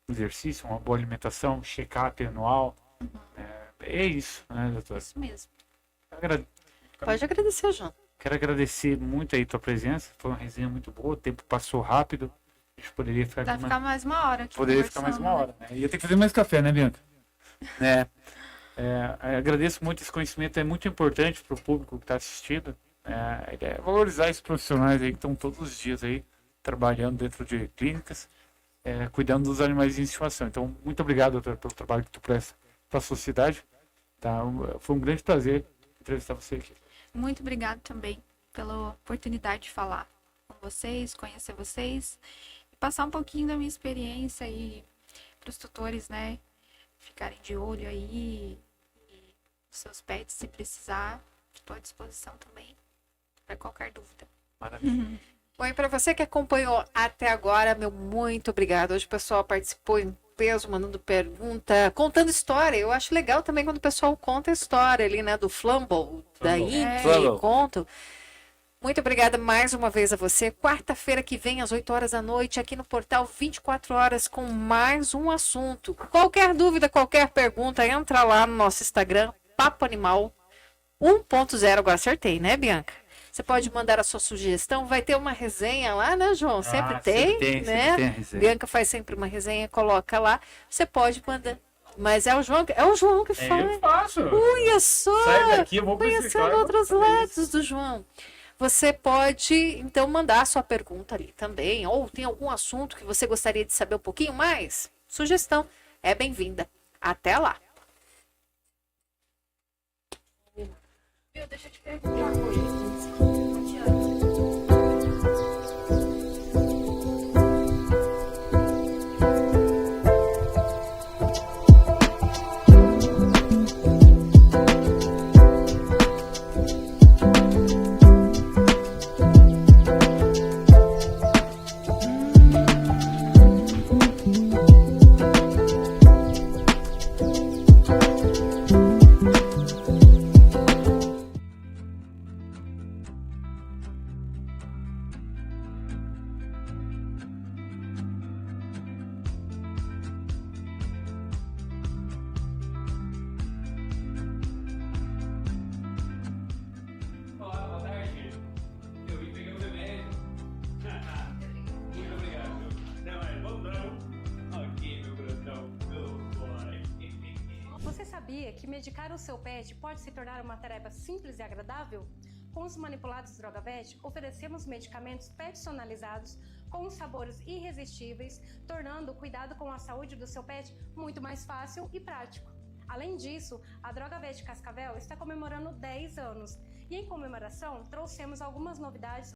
O exercício, uma boa alimentação, check-up anual. É isso, né, doutor? Isso mesmo. Pode agradecer, João. Quero agradecer muito aí tua presença. Foi uma resenha muito boa. O tempo passou rápido. A gente poderia ficar Vai aqui ficar mais uma hora aqui. Poderia ficar mais uma hora, né? Ia ter que fazer mais café, né, Bianca? Agradeço muito esse conhecimento, é muito importante para o público que está assistindo. Valorizar esses profissionais aí que estão todos os dias aí trabalhando dentro de clínicas, cuidando dos animais de estimação. Então, muito obrigado, doutor, pelo trabalho que tu presta para a sociedade. Tá? Foi um grande prazer entrevistar você aqui. Muito obrigado também pela oportunidade de falar com vocês, conhecer vocês e passar um pouquinho da minha experiência aí para os tutores, né? Ficarem de olho aí e os seus pets, se precisar, estou à disposição também para qualquer dúvida. Maravilha. Bom, e para você que acompanhou até agora, meu muito obrigado. Hoje o pessoal participou em peso, mandando pergunta, contando história. Eu acho legal também quando o pessoal conta a história ali, né, do Flumble, da Indy, conto. Muito obrigada mais uma vez a você. Quarta-feira que vem, às 8 horas da noite, aqui no portal 24 horas, com mais um assunto. Qualquer dúvida, qualquer pergunta, entra lá no nosso Instagram, Papo Animal 1.0. Agora acertei, né, Bianca? Você pode mandar a sua sugestão. Vai ter uma resenha lá, né, João? Sempre tem, né? Sempre tem a resenha. Bianca faz sempre uma resenha, coloca lá. Você pode mandar. Mas é o João que faz. Eu faço. Olha só! Sai daqui, eu vou pro Conhecendo escritório, outros vou fazer lados do João. Você pode, então, mandar a sua pergunta ali também. Ou tem algum assunto que você gostaria de saber um pouquinho mais? Sugestão é bem-vinda. Até lá! Deixa eu te perguntar, Tiago. Você sabia que medicar o seu pet pode se tornar uma tarefa simples e agradável? Com os manipulados DrogaVet, oferecemos medicamentos personalizados com sabores irresistíveis, tornando o cuidado com a saúde do seu pet muito mais fácil e prático. Além disso, a DrogaVet Cascavel está comemorando 10 anos e, em comemoração, trouxemos algumas novidades